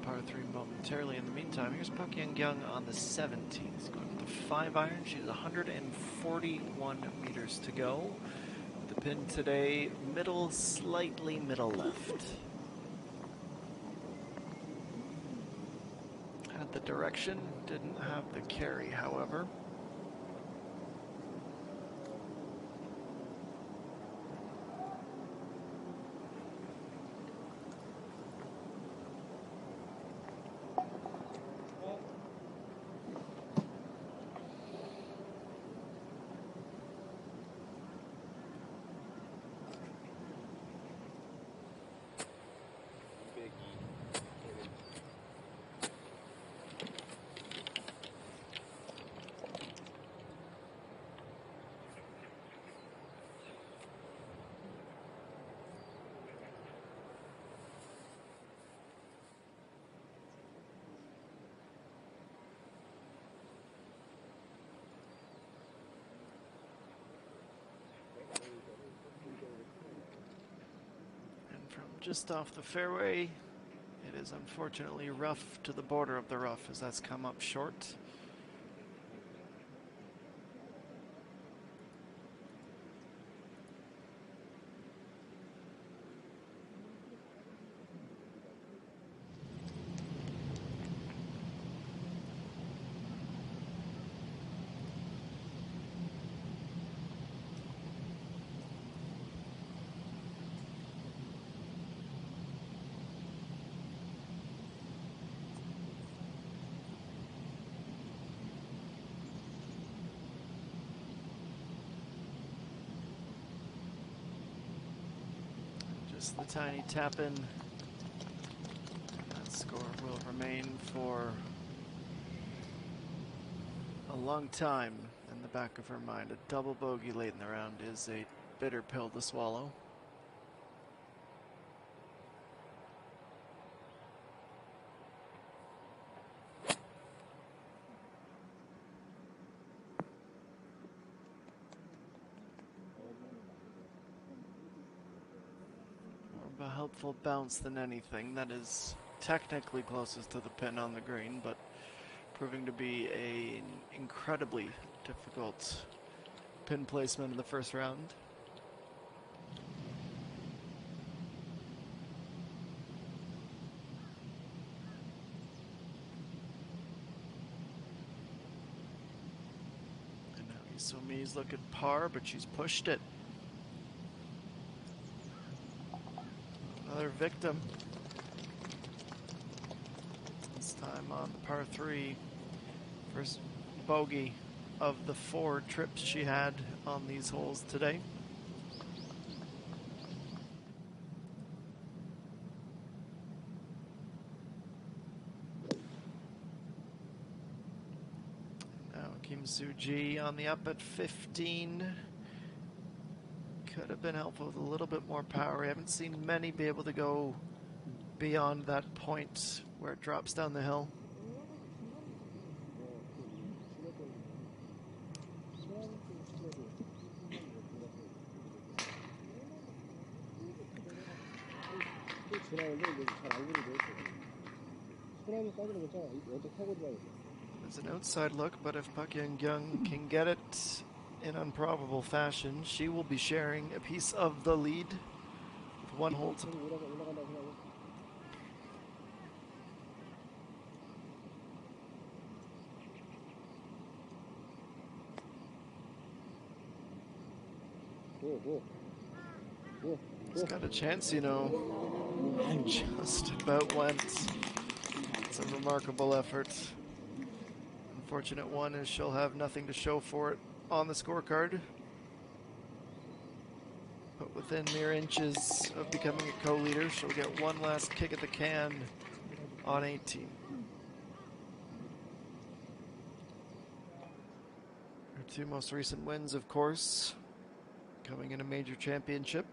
Par 3 momentarily. In the meantime, here's Park Young on the 17th. He's going with the 5-iron. She's 141 meters to go. The pin today, middle, slightly middle left. Had the direction, didn't have the carry, however. just off the fairway. It is unfortunately rough to the border of the rough as that's come up short. Just the tiny tap in. That score will remain for a long time in the back of her mind. A double bogey late in the round is a bitter pill to swallow. More of a helpful bounce than anything. That is technically closest to the pin on the green, but proving to be an incredibly difficult pin placement in the first round. And now Isumi's look at par, but she's pushed it. Another victim. This time on the par 3. First bogey of the 4 trips she had on these holes today. Now Kim Soo-ji on the up at 15. Could have been helpful with a little bit more power. We haven't seen many be able to go beyond that point where it drops down the hill. It's an outside look, but if Park Young-kyung can get it in improbable fashion, she will be sharing a piece of the lead with 1 hole to... He's got a chance, you know. Just about went. It's a remarkable effort. Unfortunate one is she'll have nothing to show for it on the scorecard. But within mere inches of becoming a co-leader, she'll get one last kick at the can on 18. Her 2 most recent wins, of course, coming in a major championship.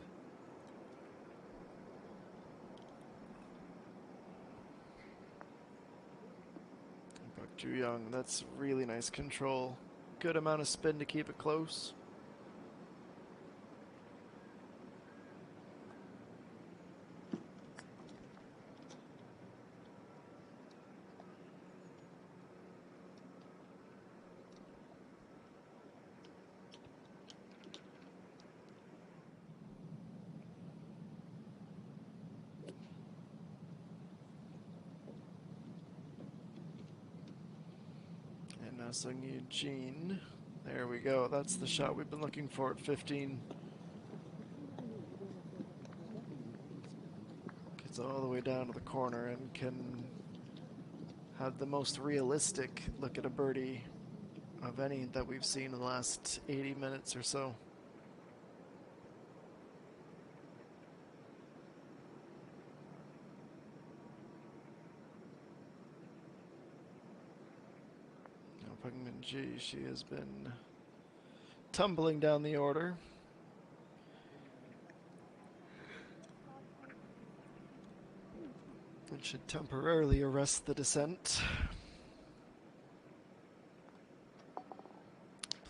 Young, that's really nice control. Good amount of spin to keep it close. Sung Eugene. There we go. That's the shot we've been looking for at 15. Gets all the way down to the corner and can have the most realistic look at a birdie of any that we've seen in the last 80 minutes or so. Gee, she has been tumbling down the order. It should temporarily arrest the descent.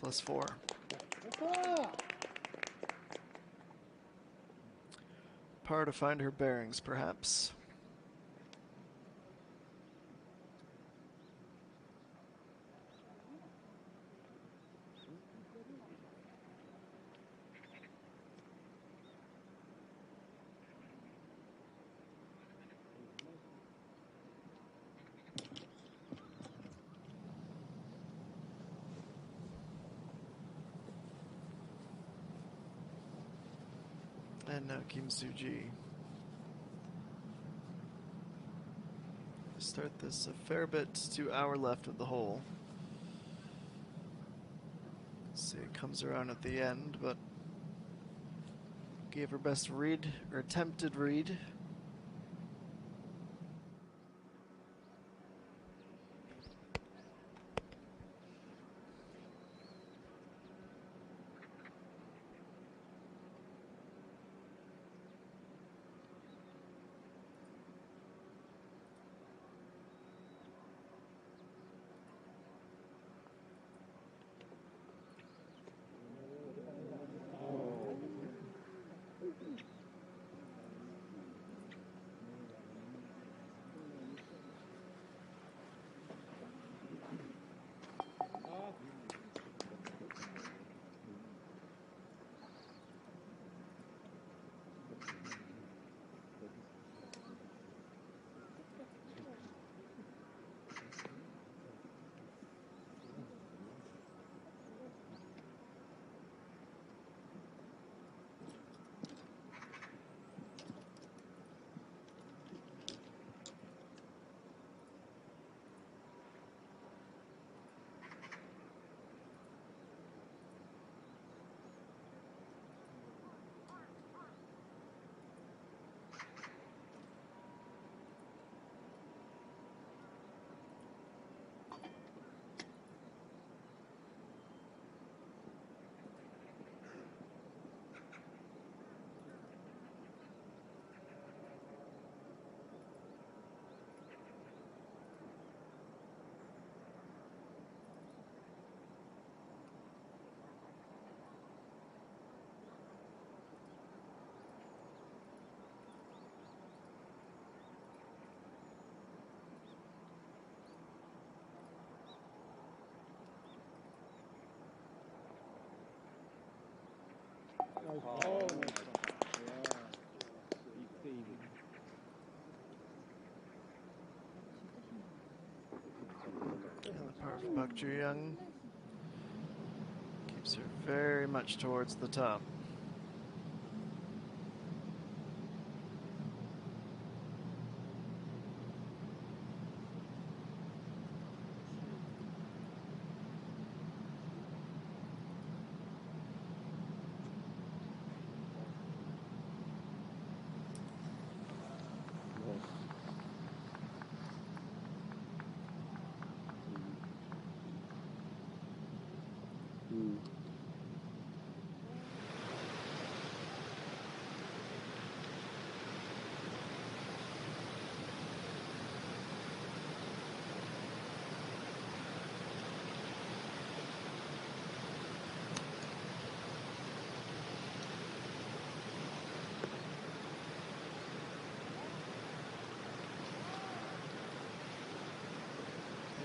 +4. par to find her bearings, perhaps. And now Kim Soo-ji. Start this a fair bit to our left of the hole. See, it comes around at the end, but gave her best read, or attempted read. And the par for Park Ju-young keeps her very much towards the top.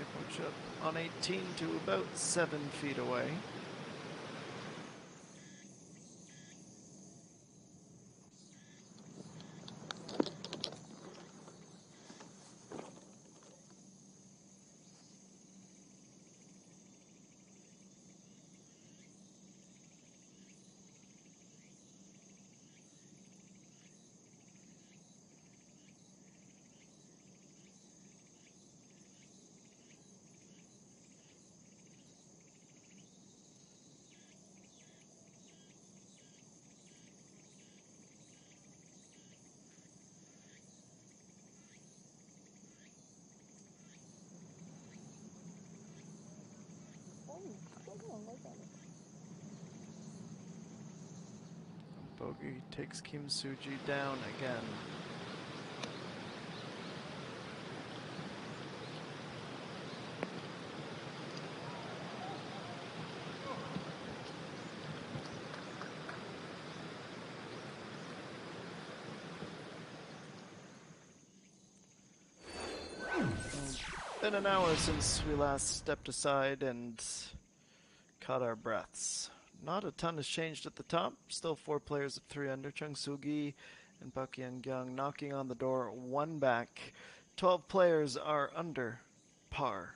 Approach up on 18 to about 7 feet away. Bogey takes Kim Soo-ji down again. been an hour since we last stepped aside and caught our breaths. Not a ton has changed at the top. Still 4 players at 3 under. Chung Soo-gi and Park Yang-kyung knocking on the door, 1 back. 12 players are under par.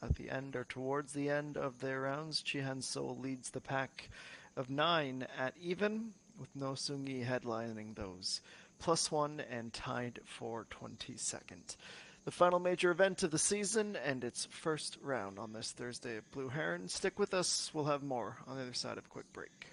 At the end or towards the end of their rounds, Chi Han-so leads the pack of 9 at even, with No Seung-gi headlining those. +1 and tied for 22nd. The final major event of the season and its first round on this Thursday at Blue Heron. Stick with us. We'll have more on the other side of a quick break.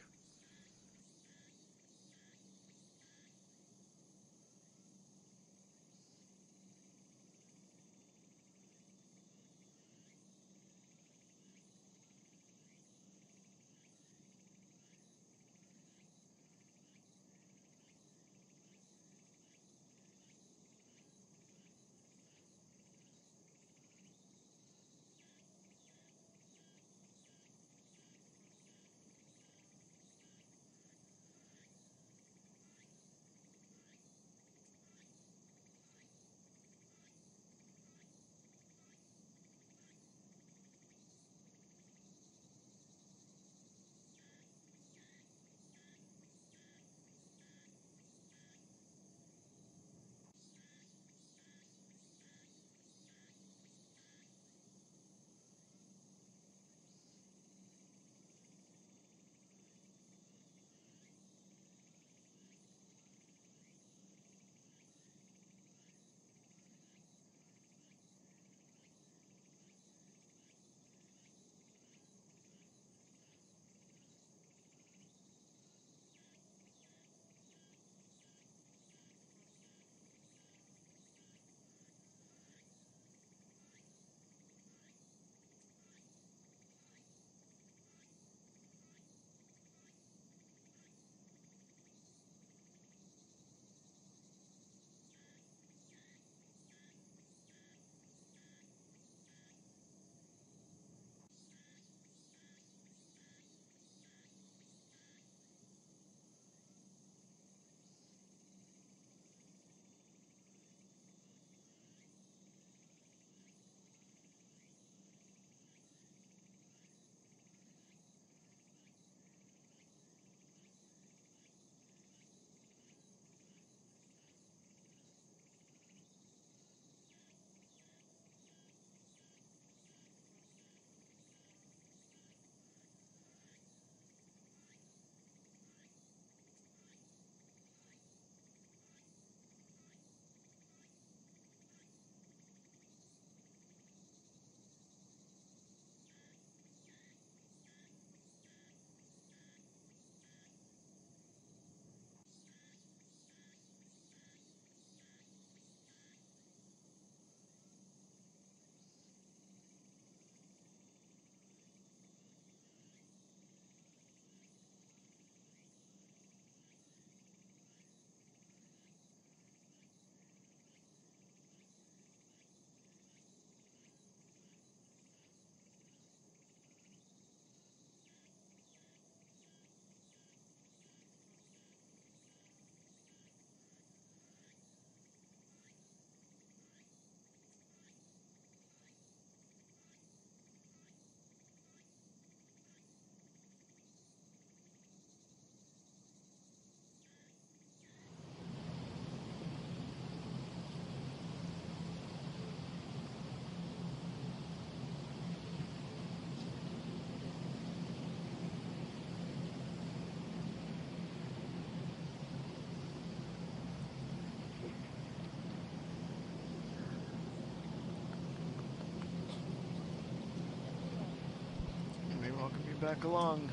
Back along.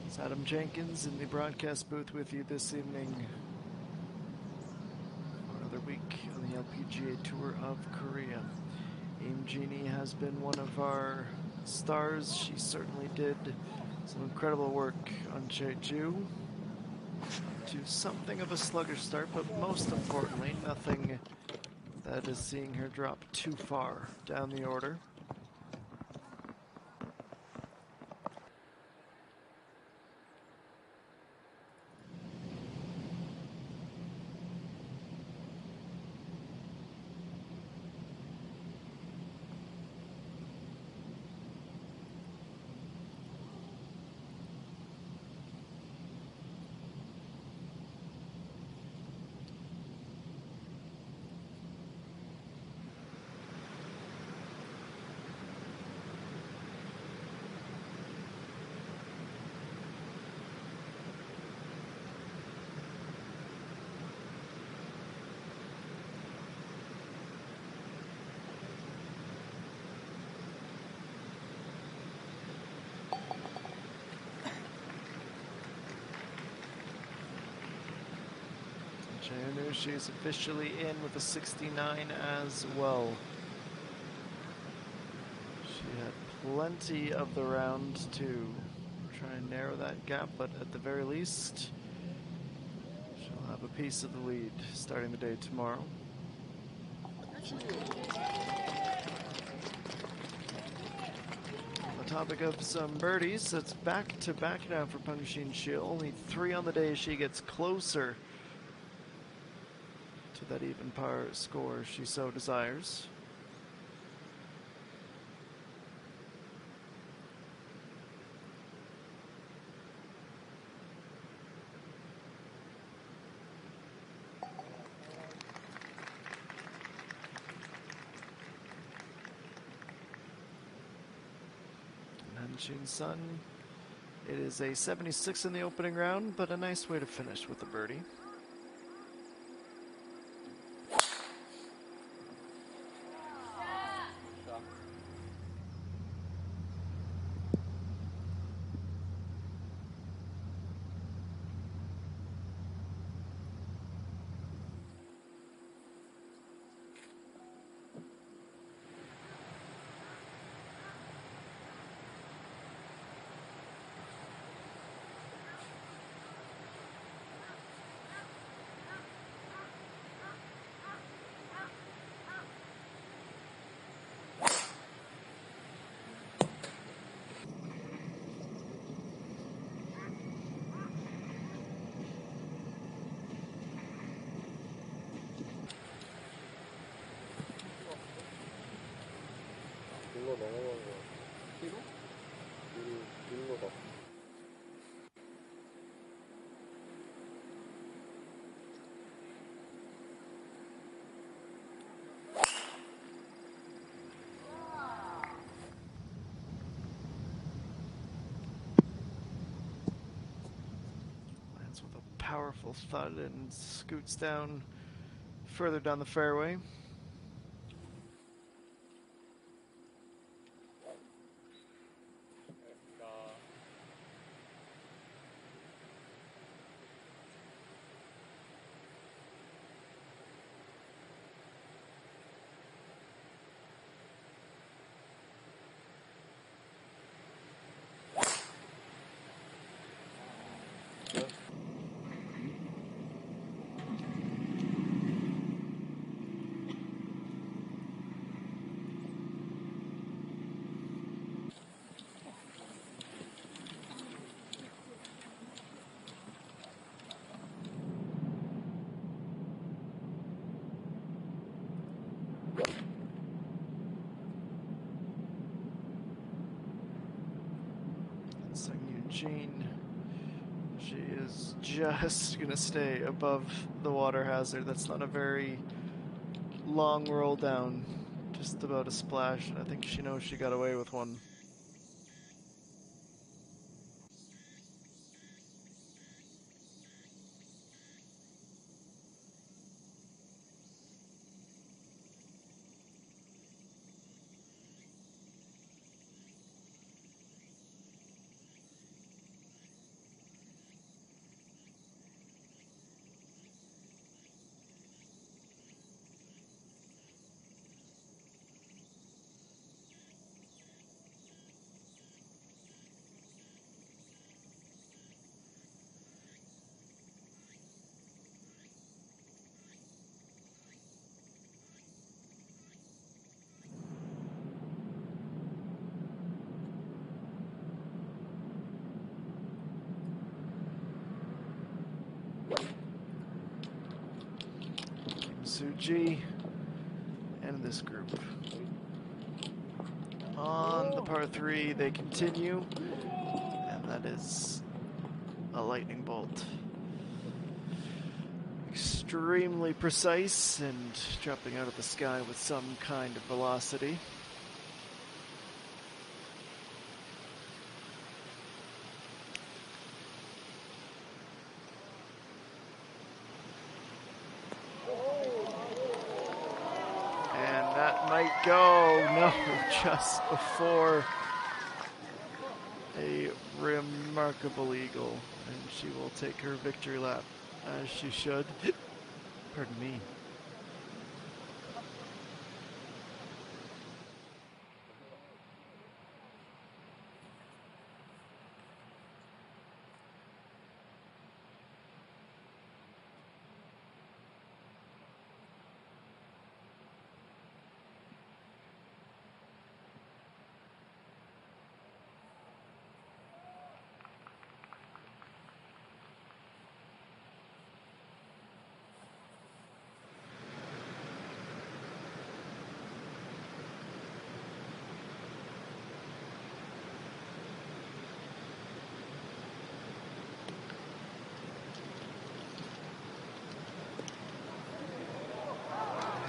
It's Adam Jenkins in the broadcast booth with you this evening. Another week on the LPGA Tour of Korea. Aim Genie has been one of our stars. She certainly did some incredible work on Jeju. To something of a sluggish start, but most importantly, nothing that is seeing her drop too far down the order. She is officially in with a 69 as well. She had plenty of the round to try and narrow that gap, but at the very least, she'll have a piece of the lead starting the day tomorrow. On the topic of some birdies, it's back to back now for Pengxin Xiu. Only 3 on the day. She gets closer to that even par score she so desires. Hanshin Sun, it is a 76 in the opening round, but a nice way to finish with the birdie.
길로 넘어간 거. 뒤로? 길로 가.
Lands with a powerful thud and scoots down further down the fairway. Jean, she is just gonna stay above the water hazard. That's not a very long roll down, just about a splash, and I think she knows she got away with one. Suji and this group. On the par 3, they continue, and that is a lightning bolt. Extremely precise and dropping out of the sky with some kind of velocity. Might go, no, just before a remarkable eagle, and she will take her victory lap as she should. Pardon me.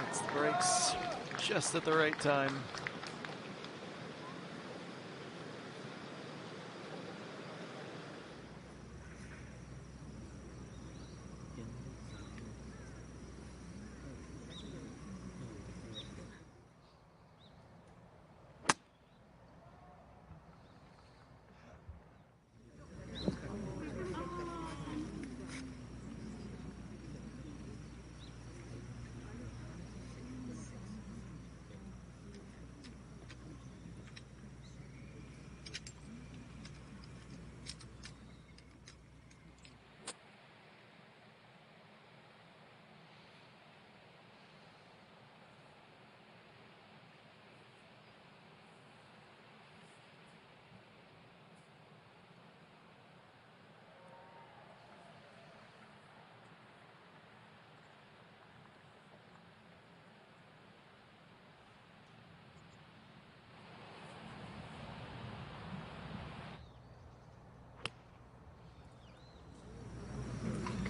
Hits the brakes just at the right time.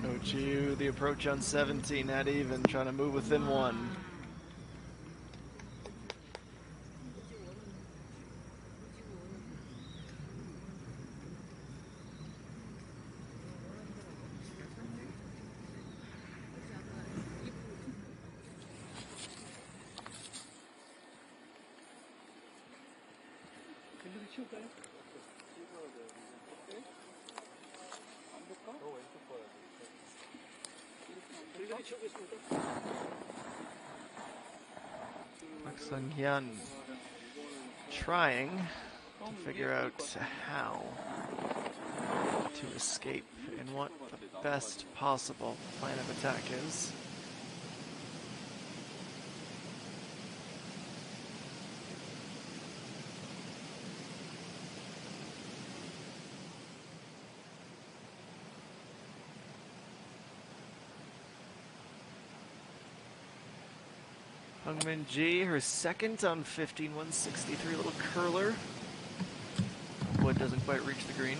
Kochu, the approach on 17, not even, trying to move within one. Park Sung-hyun trying to figure out how to escape and what the best possible plan of attack is. Hungmin Ji, her second on 15-163, little curler. Wood doesn't quite reach the green.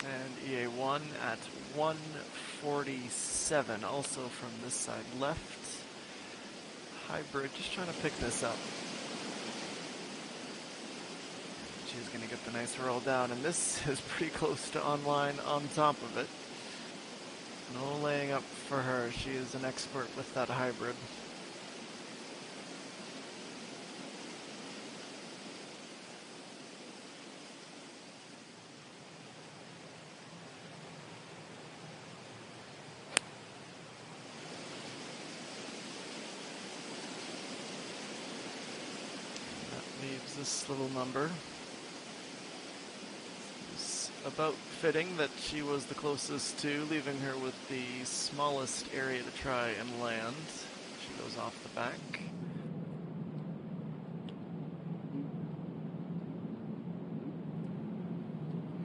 And EA1 at 147, also from this side left. Hybrid, just trying to pick this up. She's going to get the nice roll down, and this is pretty close to online on top of it. No laying up for her. She is an expert with that hybrid. Leaves this little number. It's about fitting that she was the closest to, leaving her with the smallest area to try and land. She goes off the back.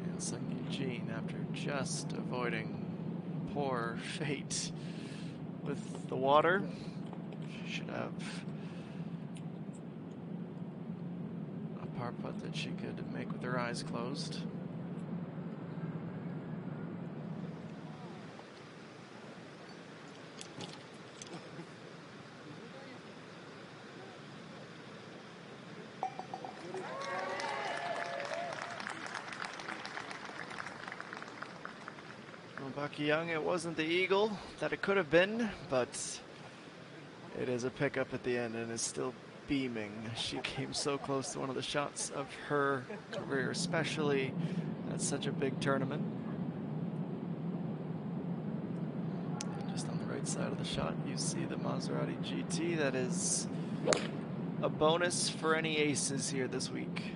And Sung Eugene, after just avoiding poor fate with the water, she should have par putt that she could make with her eyes closed. Bucky Young, it wasn't the eagle that it could have been, but it is a pickup at the end and is still beaming. She came so close to one of the shots of her career, especially at such a big tournament. And just on the right side of the shot, you see the Maserati GT. That is a bonus for any aces here this week.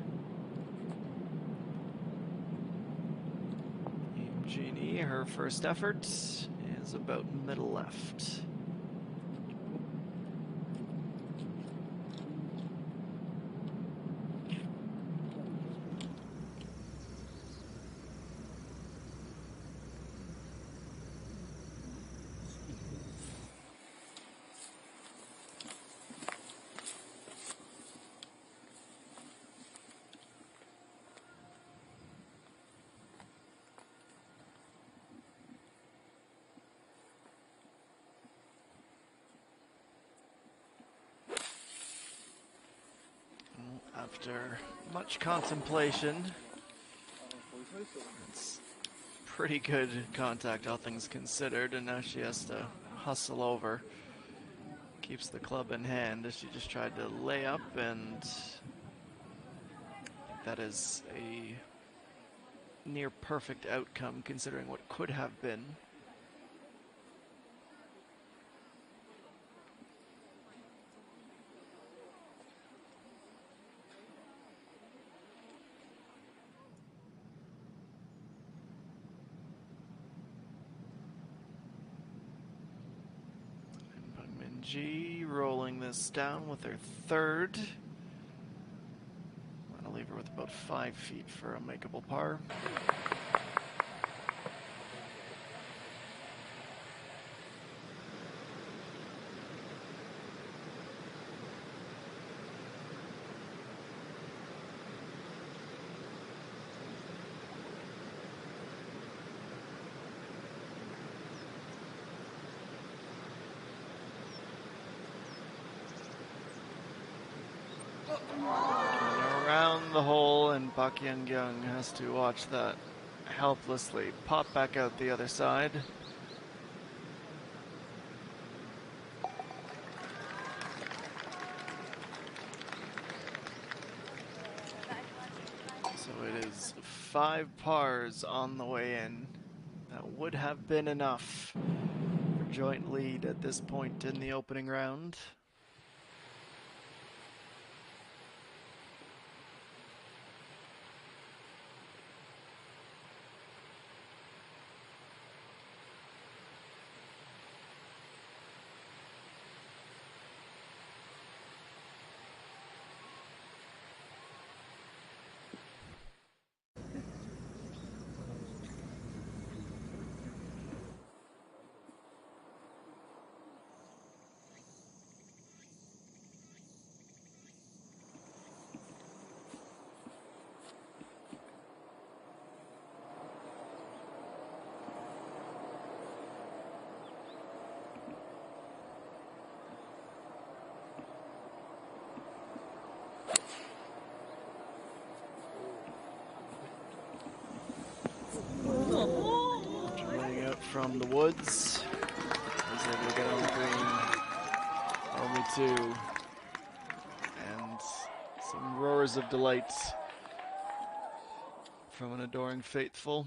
Jeannie, her first effort is about middle left. After much contemplation, it's pretty good contact, all things considered, and now she has to hustle over. Keeps the club in hand as she just tried to lay up, and that is a near perfect outcome considering what could have been. G rolling this down with her third. I'm gonna leave her with about 5 feet for a makeable par. Around the hole, and Bak Young has to watch that helplessly pop back out the other side. So it is 5 pars on the way in. That would have been enough for joint lead at this point in the opening round. Running out from the woods. He's able to get on the green. Only 2. And some roars of delight from an adoring faithful.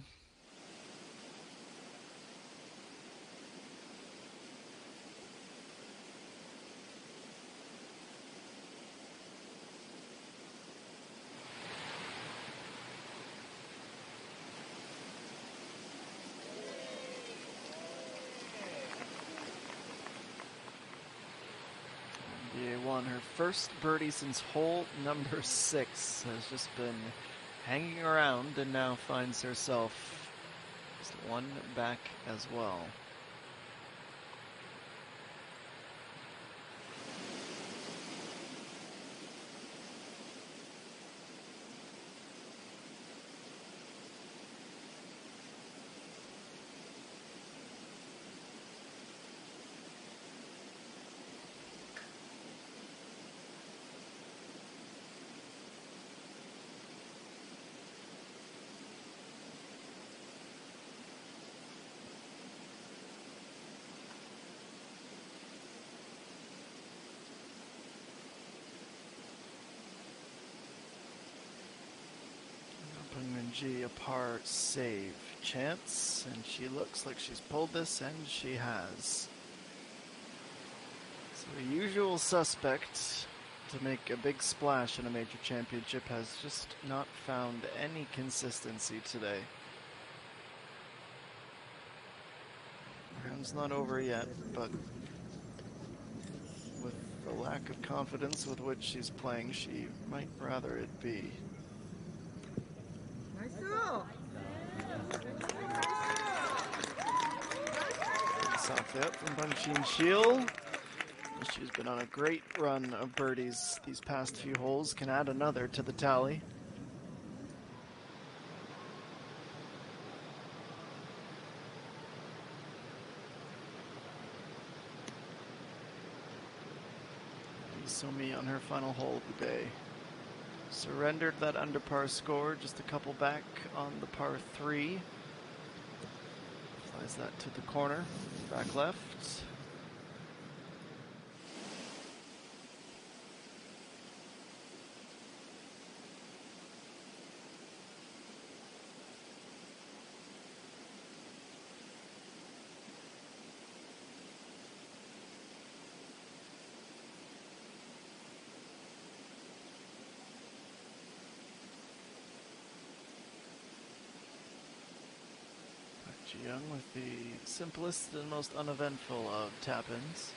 Won her first birdie since hole number 6. Has just been hanging around and now finds herself just 1 back as well. KLPG a par save chance, and she looks like she's pulled this, and she has. So the usual suspect to make a big splash in a major championship has just not found any consistency today. Round's not over yet, but with the lack of confidence with which she's playing, she might rather it be. Socked out from Buncheen Shield. She's been on a great run of birdies these past few holes. Can add another to the tally. Somi on her final hole of the day. Surrendered that under par score, just a couple back on the par 3. Flies that to the corner, back left. Young with the simplest and most uneventful of tap-ins.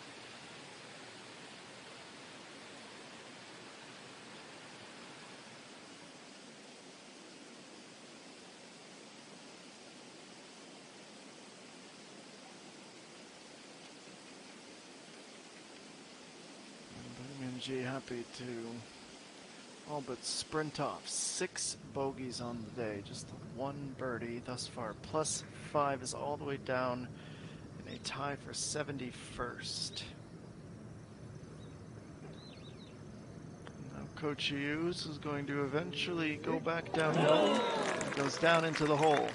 ENG happy to all but sprint off. 6 bogeys on the day, just 1 birdie thus far. +5 is all the way down in a tie for 71st. Now Coach Hughes is going to eventually go back downhill and goes down into the hole.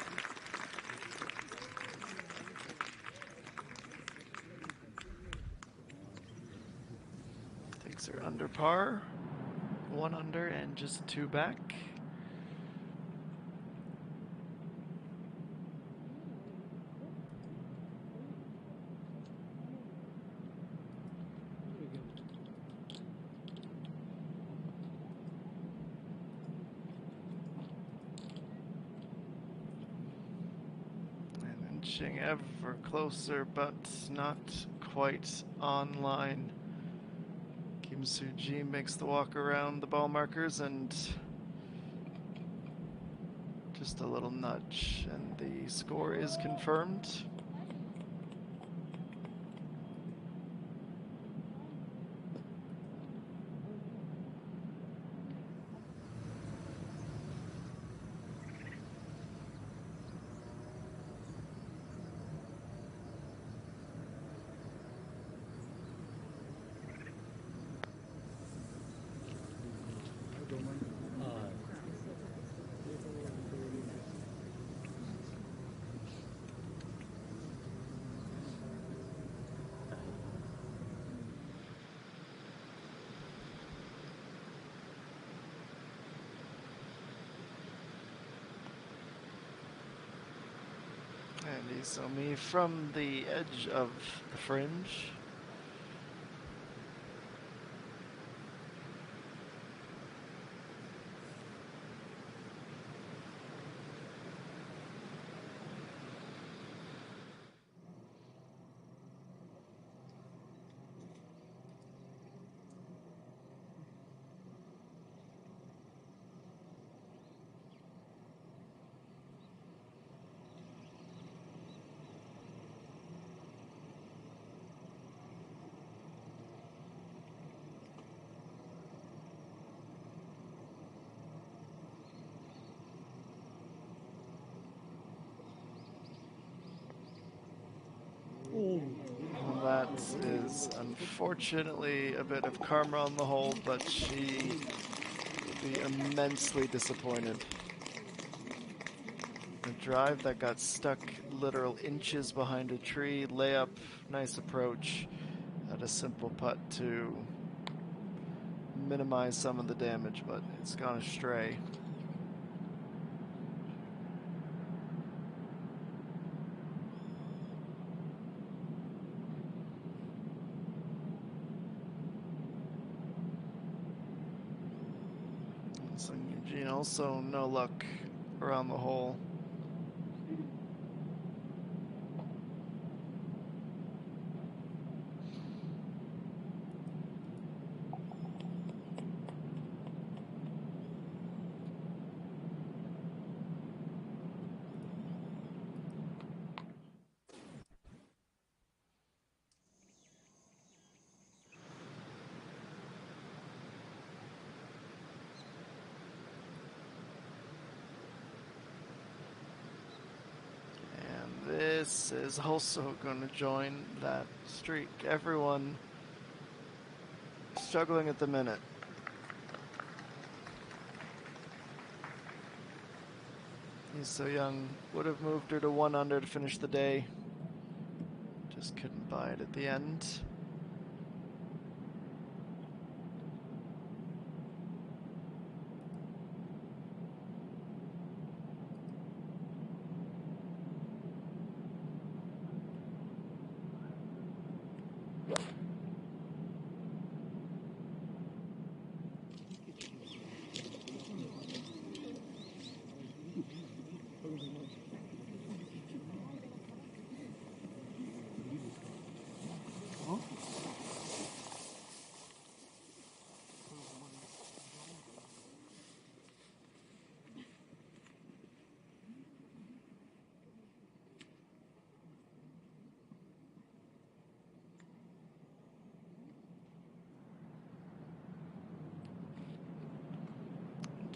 Takes her under par. 1 under and just 2 back. And inching ever closer, but not quite online. Kim Soo-ji makes the walk around the ball markers and just a little nudge, and the score is confirmed. And Isomi from the edge of the fringe. Well, that is unfortunately a bit of karma on the hole, but she will be immensely disappointed. A drive that got stuck literal inches behind a tree, layup, nice approach, at a simple putt to minimize some of the damage, but it's gone astray. Sung Eugene also no luck around the hole. This is also going to join that streak. Everyone struggling at the minute. He's so young. Would have moved her to 1 under to finish the day. Just couldn't buy it at the end.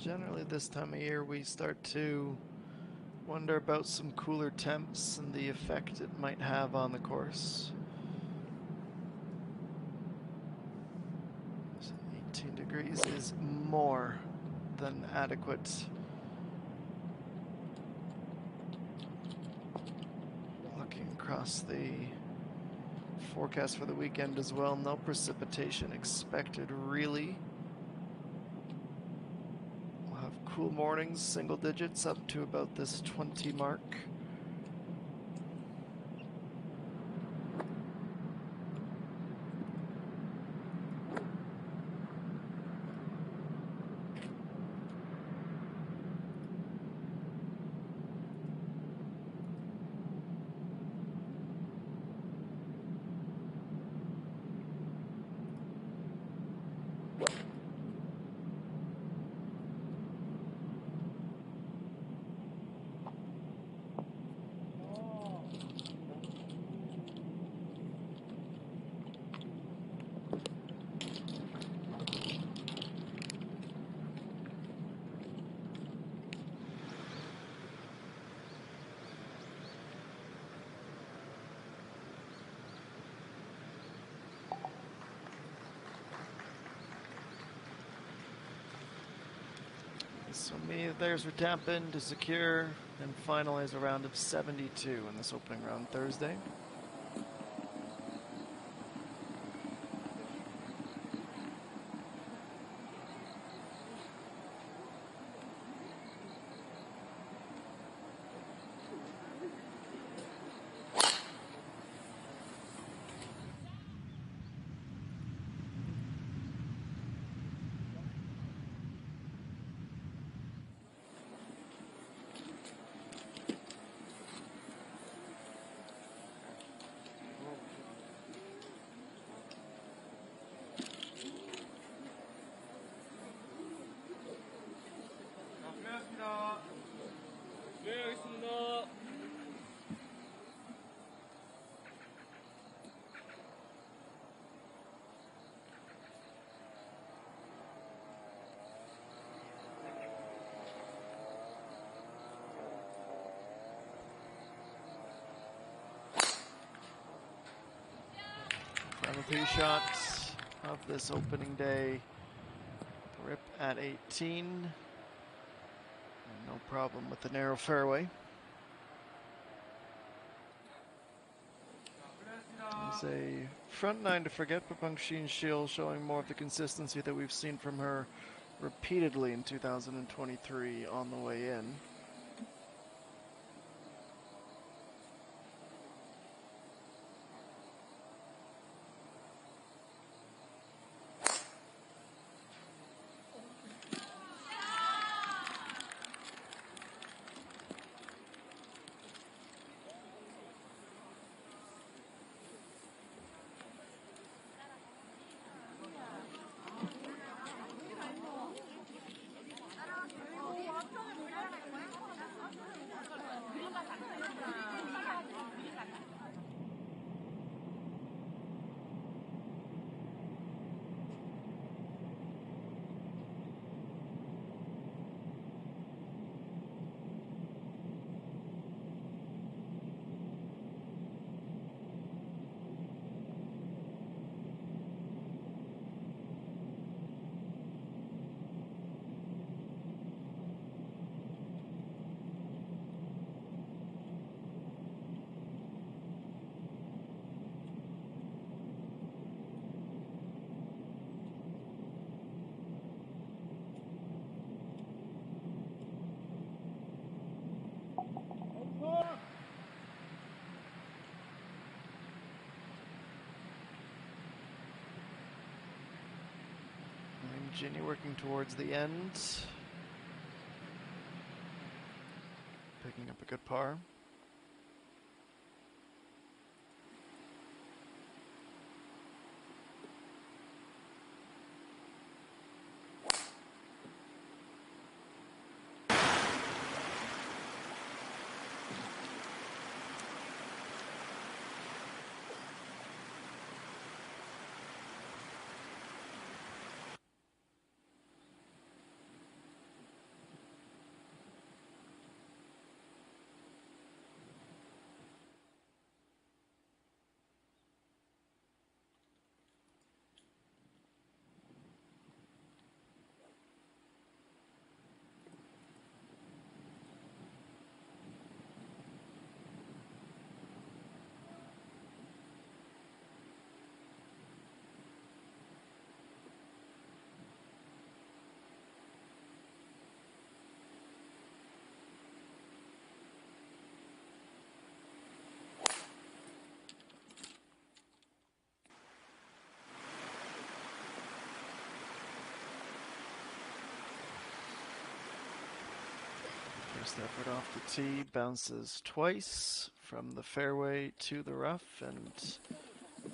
Generally this time of year we start to wonder about some cooler temps and the effect it might have on the course. 18 degrees is more than adequate. Looking across the forecast for the weekend as well, no precipitation expected really. Cool mornings, single digits up to about this 20 mark. So theirs were dampened to secure and finalize a round of 72 in this opening round Thursday.
네, 알겠습니다.
Final tee shots of this opening day. Rip at 18. And no problem with the narrow fairway. It's a front nine to forget, but Bangxin Shil showing more of the consistency that we've seen from her repeatedly in 2023 on the way in. Ginny working towards the end. Picking up a good par. First effort off the tee, bounces twice from the fairway to the rough, and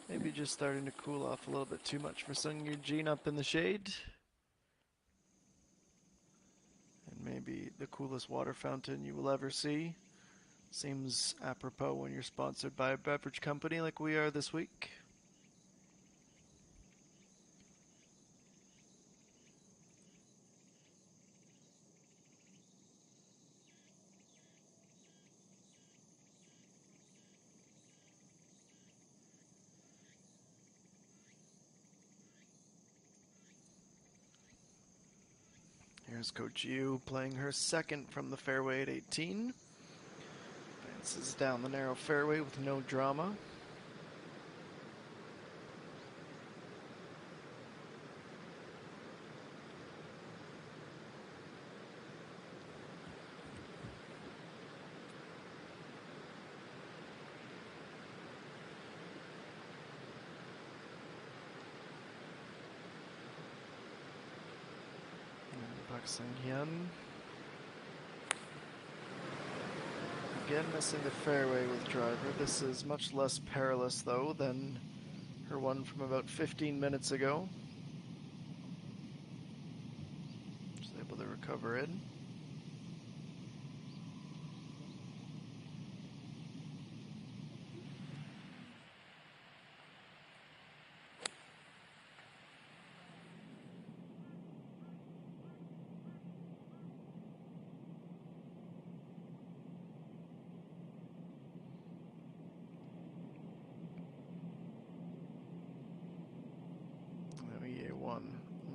maybe just starting to cool off a little bit too much for Sung Eugene up in the shade. And maybe the coolest water fountain you will ever see. Seems apropos when you're sponsored by a beverage company like we are this week. Here's Coach Yu playing her second from the fairway at 18. Bounces down the narrow fairway with no drama. Hyun. Again missing the fairway with driver. This is much less perilous though than her one from about 15 minutes ago. She's able to recover it.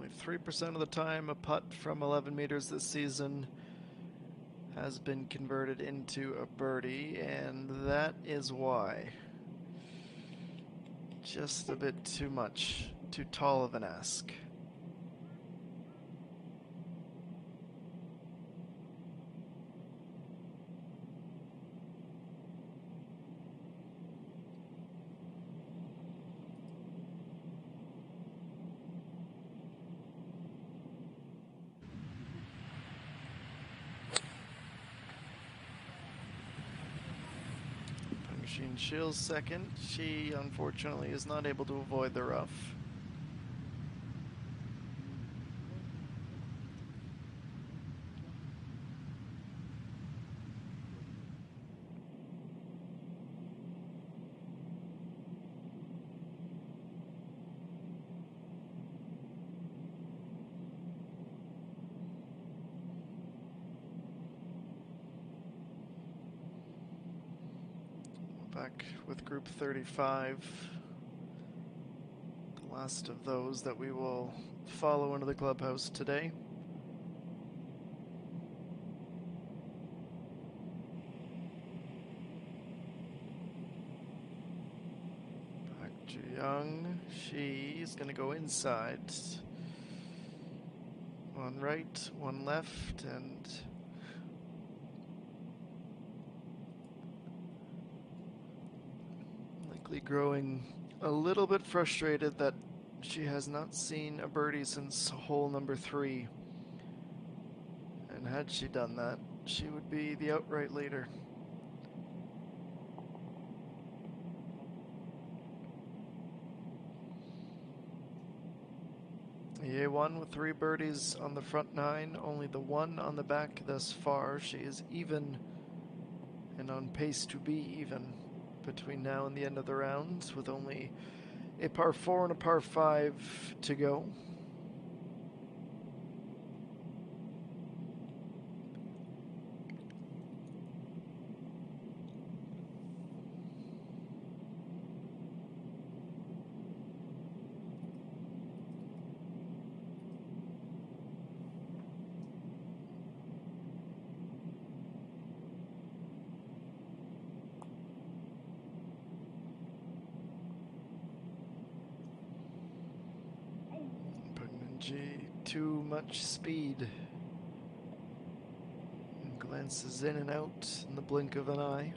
Only 3% of the time a putt from 11 meters this season has been converted into a birdie, and that is why. Just a bit too much, too tall of an ask. Sheen Shill's second. She unfortunately is not able to avoid the rough. Back with group 35. The last of those that we will follow into the clubhouse today. Back to Young. She's going to go inside. One right, one left, and growing a little bit frustrated that She has not seen a birdie since hole number 3. And had she done that, she would be the outright leader. The A1 with 3 birdies on the front 9, only the 1 on the back thus far. She is even and on pace to be even between now and the end of the rounds, with only a par 4 and a par 5 to go. Too much speed. And glances in and out in the blink of an eye.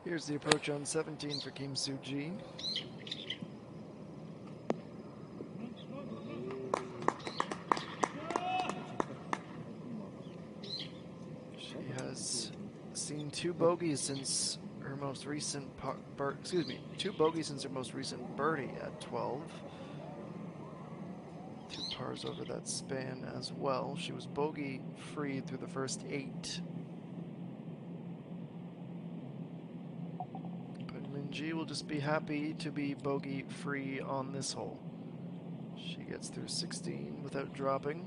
Here's the approach on 17 for Kim Soo-ji. She has seen 2 bogeys since her most recent two bogeys since her most recent birdie at 12. 2 pars over that span as well. She was bogey free through the first 8. G will just be happy to be bogey free on this hole. She gets through 16 without dropping.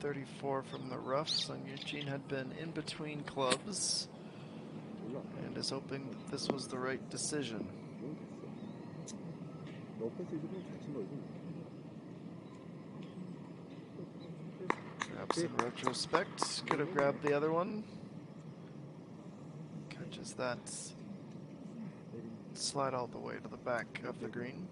.134 from the rough. Sung Yujin had been in between clubs and is hoping that this was the right decision. Perhaps in retrospect, could have grabbed the other one. Catches that slide all the way to the back of the green.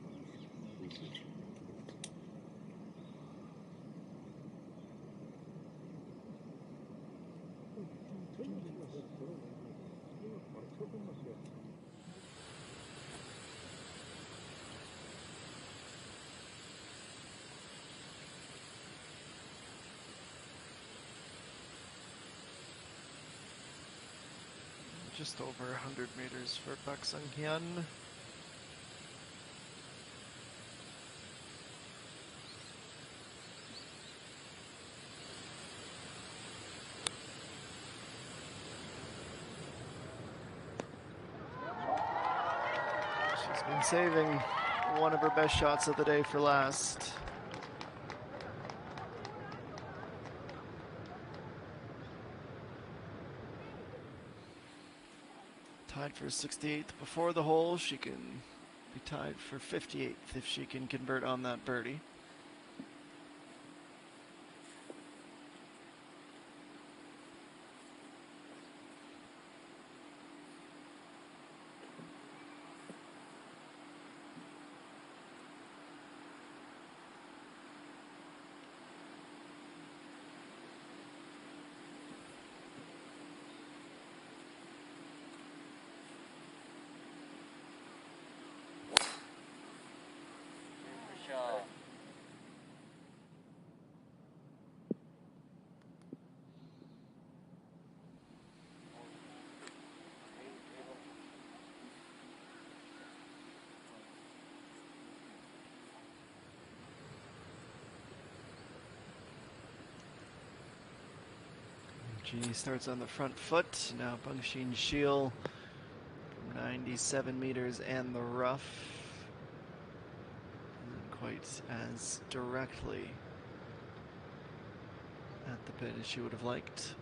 Just over 100 meters for Park Sung-hyun. She's been saving one of her best shots of the day for last. Tied for 68th before the hole. She can be tied for 58th if she can convert on that birdie. She starts on the front foot. Now Bungshin Shil from 97 meters and the rough. Isn't quite as directly at the pin as she would have liked.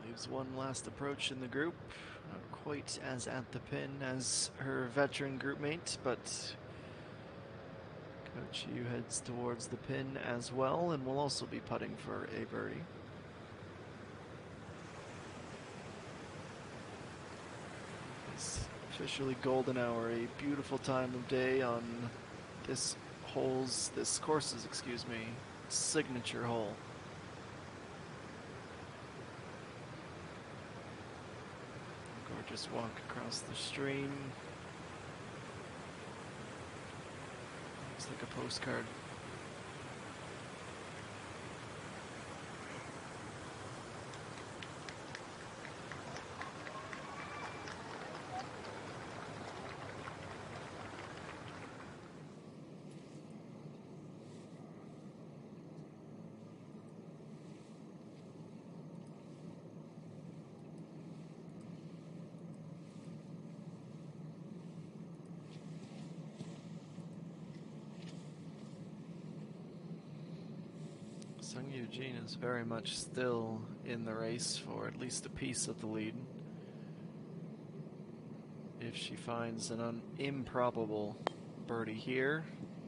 Leaves one last approach in the group. Not quite as at the pin as her veteran groupmate, but Coach Yu heads towards the pin as well and will also be putting for a birdie. It's officially golden hour, a beautiful time of day on this course's, signature hole. Gorgeous walk across the stream. Looks like a postcard. Sung Eugene is very much still in the race for at least a piece of the lead. If she finds an improbable birdie here,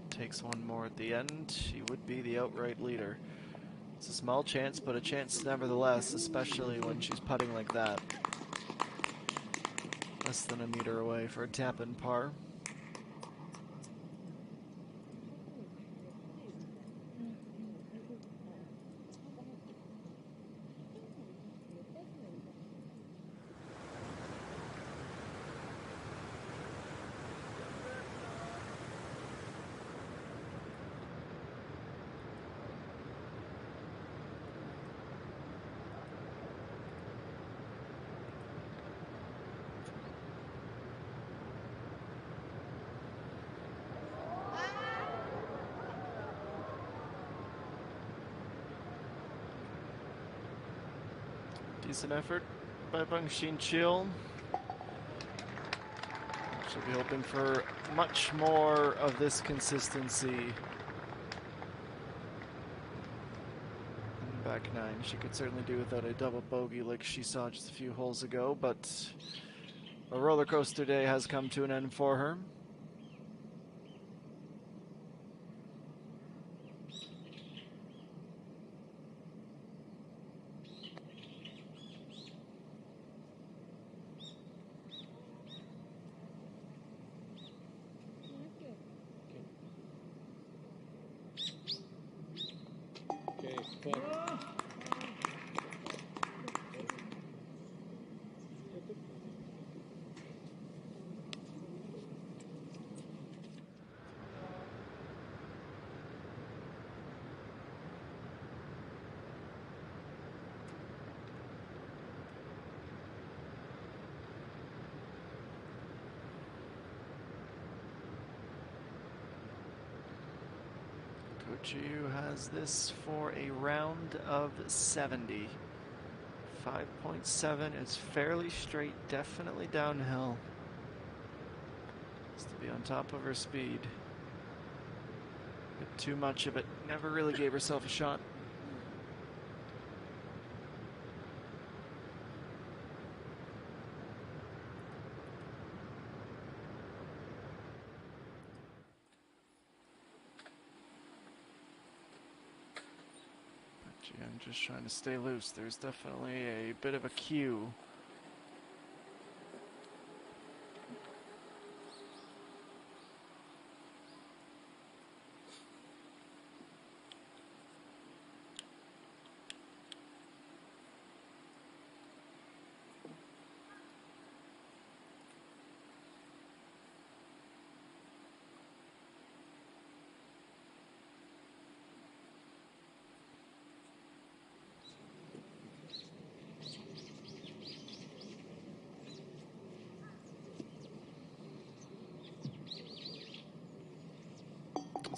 takes one more at the end, she would be the outright leader. It's a small chance, but a chance nevertheless, especially when she's putting like that. Less than a meter away for a tap-in par. Decent effort by Bang Xin-chil. She'll be hoping for much more of this consistency. In back nine, she could certainly do without a double bogey like she saw just a few holes ago, but a roller coaster day has come to an end for her. Yu has this for a round of 70. 5.7 is fairly straight, definitely downhill. Has to be on top of her speed. Bit too much of it. Never really gave herself a shot. I'm just trying to stay loose. There's definitely a bit of a cue.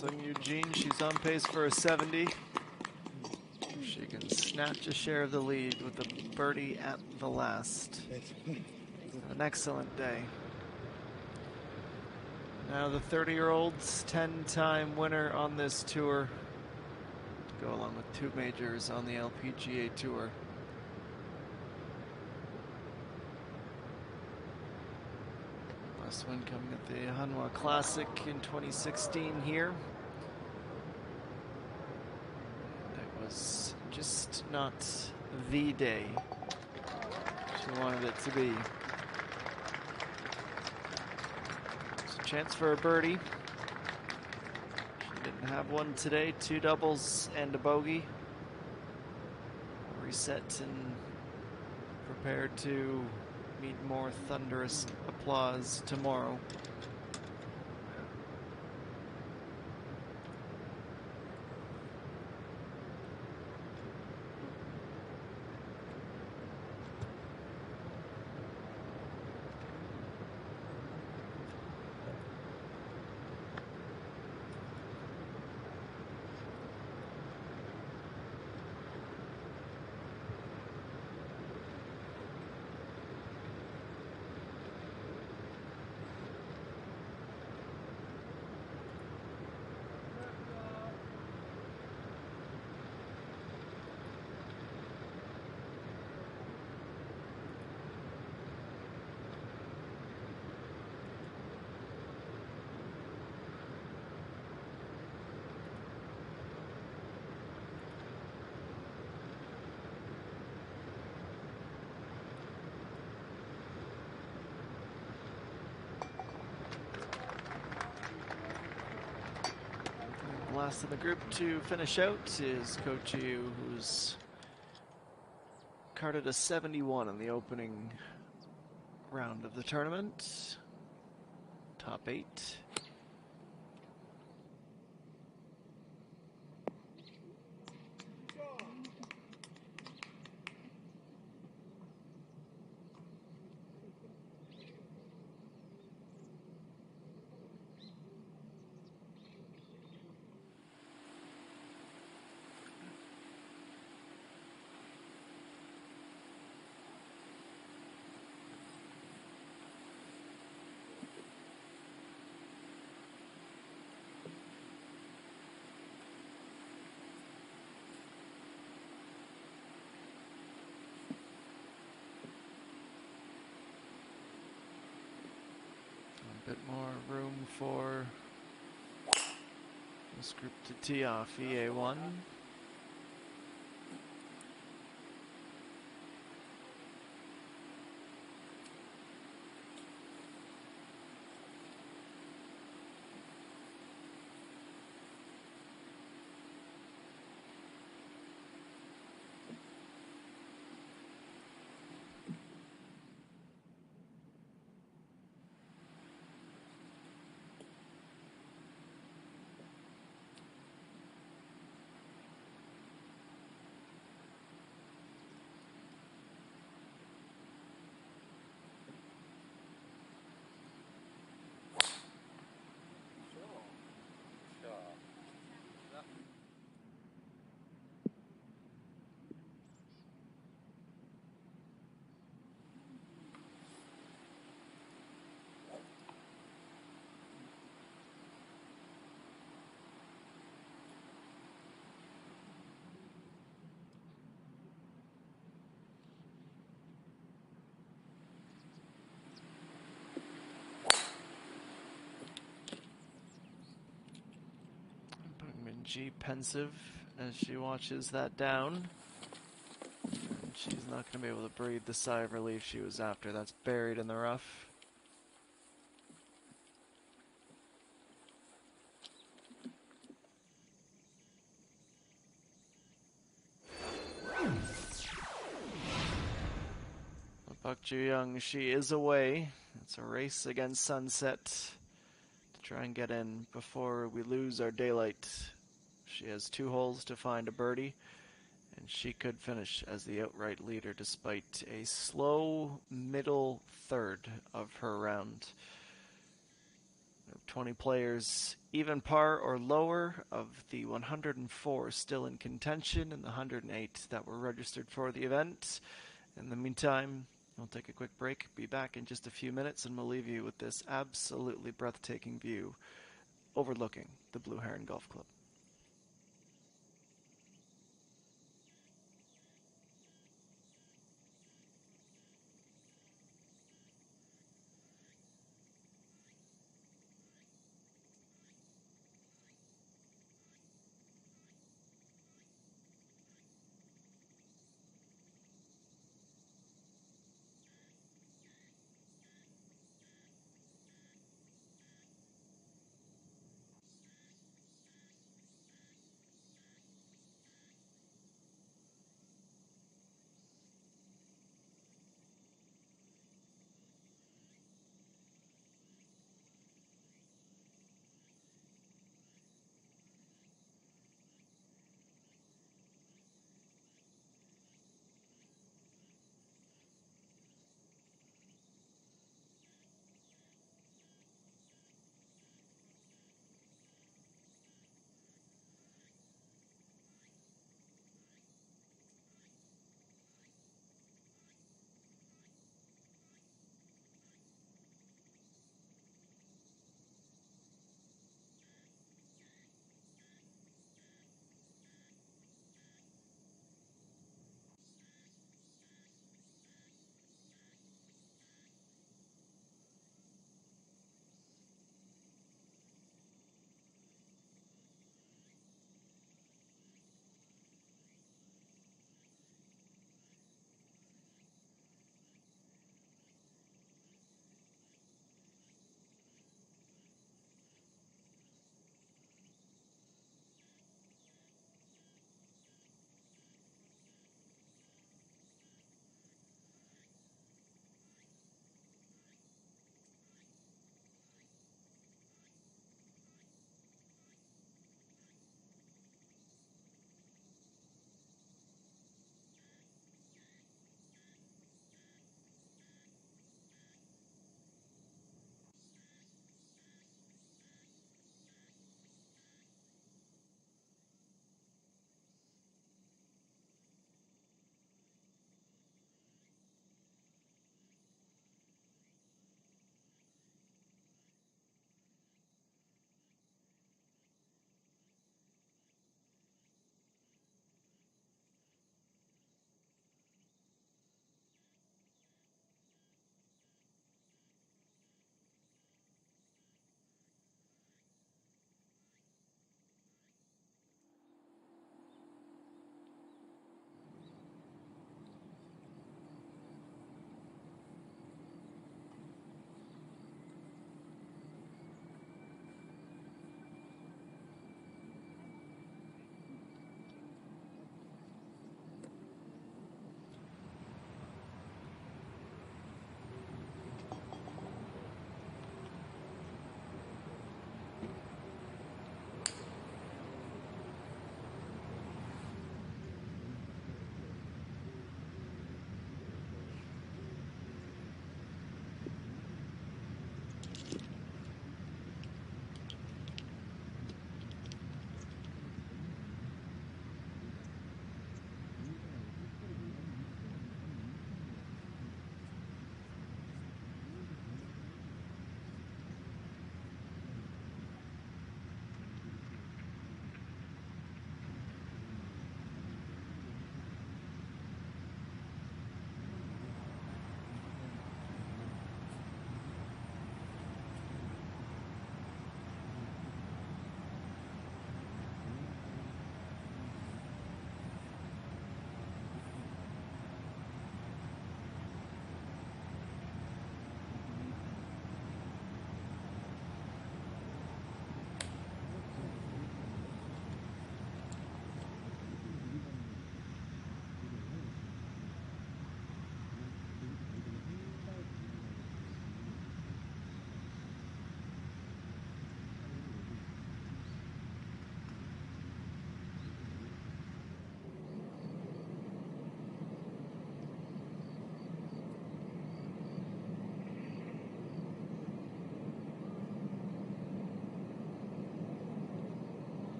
Sung Eugene, she's on pace for a 70. She can snatch a share of the lead with a birdie at the last. An excellent day. Now the 30-year-old's 10-time winner on this tour to go along with 2 majors on the LPGA Tour. Last win coming at the Hanwha Classic in 2016 here. That was just not the day she wanted it to be. Chance for a birdie. She didn't have one today. 2 doubles and a bogey. Reset and prepared to meet more thunderous applause tomorrow. Last in the group to finish out is Kochiu, who's carded a 71 in the opening round of the tournament. Top 8. Bit more room for this group to tee off EA1. G pensive as she watches that down. And she's not going to be able to breathe the sigh of relief she was after. That's buried in the rough. Park Ju-young, she is away. It's a race against sunset to try and get in before we lose our daylight. She has 2 holes to find a birdie, and she could finish as the outright leader despite a slow middle third of her round. 20 players even par or lower of the 104 still in contention and the 108 that were registered for the event. In the meantime, we'll take a quick break, be back in just a few minutes, and we'll leave you with this absolutely breathtaking view overlooking the Blue Heron Golf Club.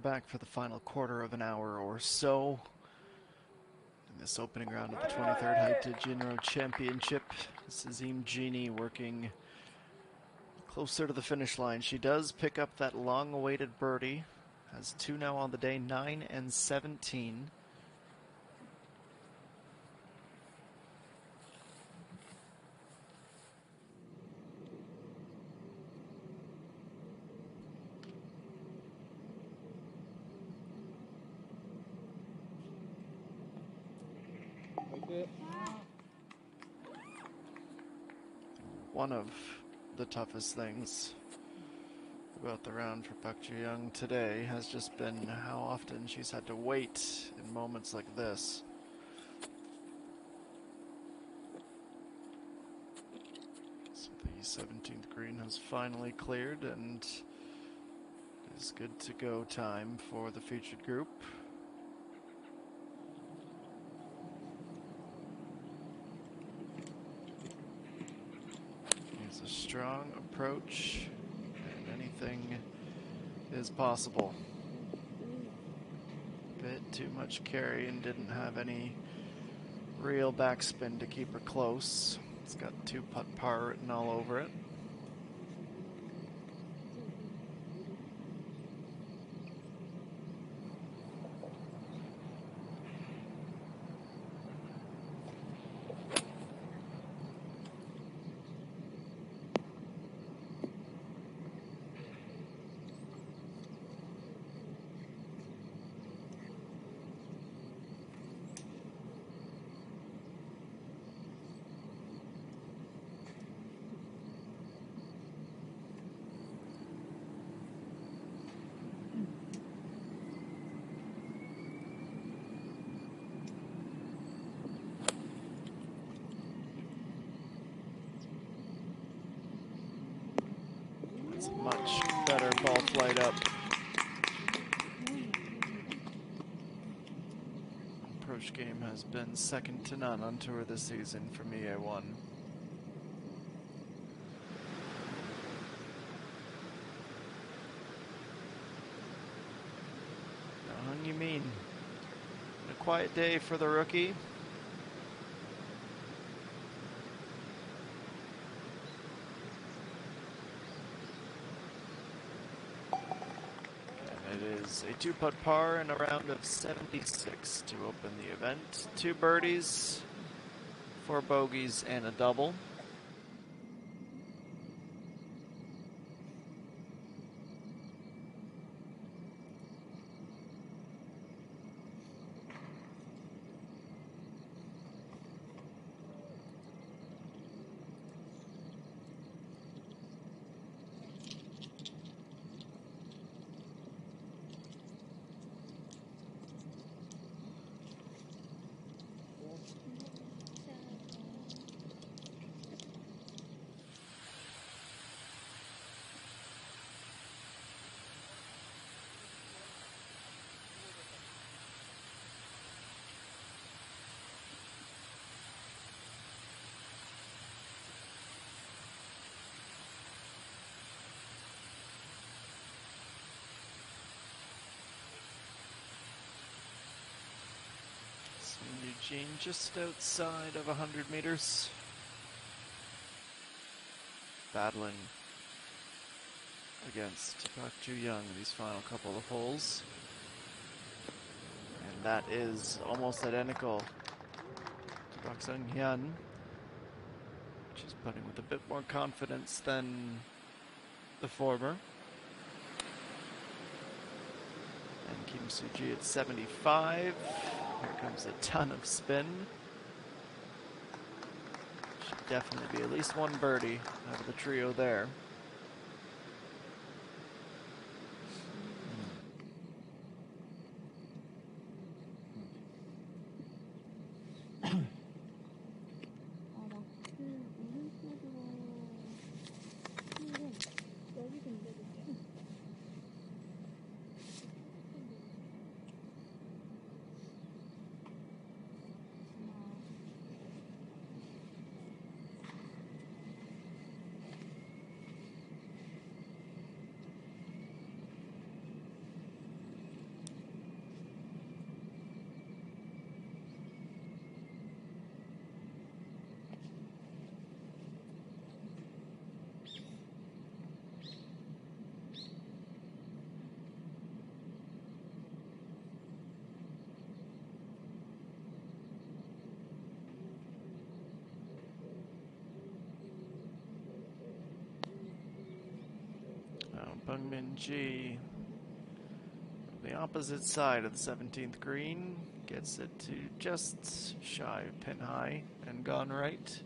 back for the final quarter of an hour or so in this opening round of the 23rd HITE JINRO Championship. This is ENG working closer to the finish line. She does pick up that long-awaited birdie. Has 2 now on the day, 9 and 17. One of the toughest things about the round for Park Ju-young today has just been how often she's had to wait in moments like this. So the 17th green has finally cleared and is good to go time for the featured group. It's a strong approach, and anything is possible. Bit too much carry and didn't have any real backspin to keep her close. It's got 2 putt par written all over it. It's a much better ball flight up. Approach game has been second to none on tour this season from EA1. Now, you mean a quiet day for the rookie? A 2 putt par and a round of 76 to open the event. 2 birdies, 4 bogeys, and a double. Eugene just outside of 100 meters. Battling against Park Ju-young these final couple of holes. And that is almost identical to Park Sung-hyun, which is putting with a bit more confidence than the former. And Kim Soo-ji at 75. Here comes a ton of spin. Should definitely be at least 1 birdie out of the trio there. Pengmin-ji, the opposite side of the 17th green, gets it to just shy of pin high and gone right.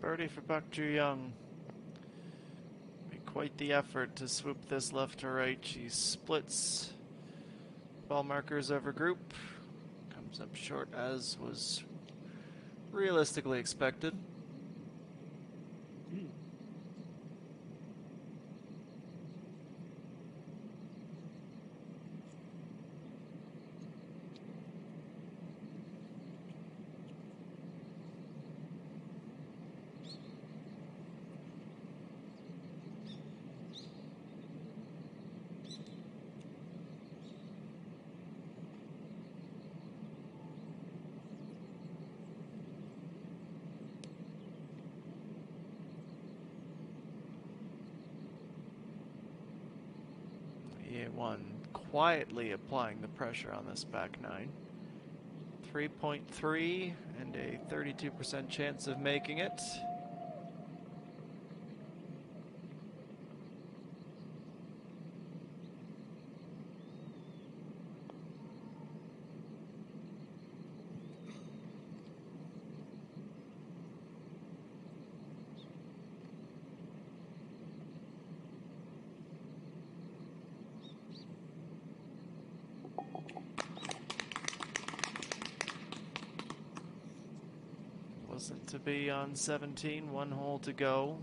Birdie for Park Ju-young. Quite the effort to swoop this left to right. She splits ball markers over group. Comes up short as was realistically expected. EA1 quietly applying the pressure on this back nine. 3.3 and a 32% chance of making it. Wasn't to be on 17, one hole to go.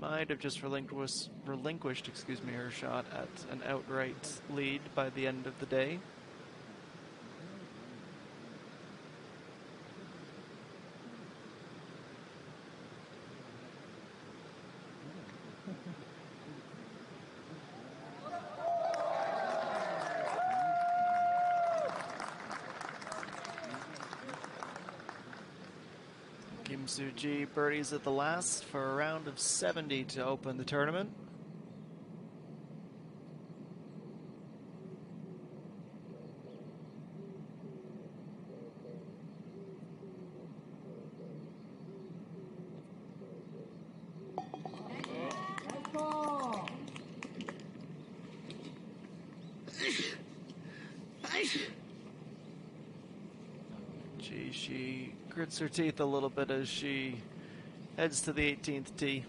Might have just relinquished her shot at an outright lead by the end of the day. Kim Soo-ji birdies at the last for a round of 70 to open the tournament. She grits her teeth a little bit as she heads to the 18th tee.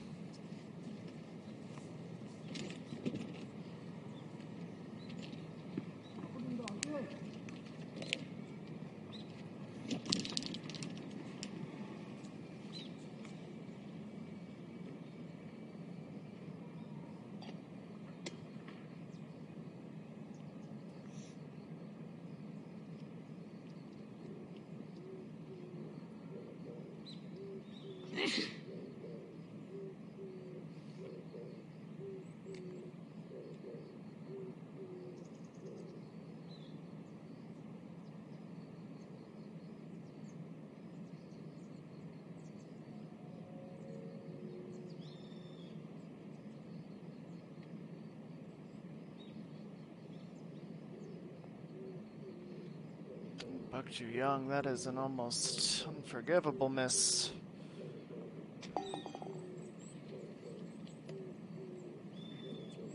Park Ju-young, that is an almost unforgivable miss.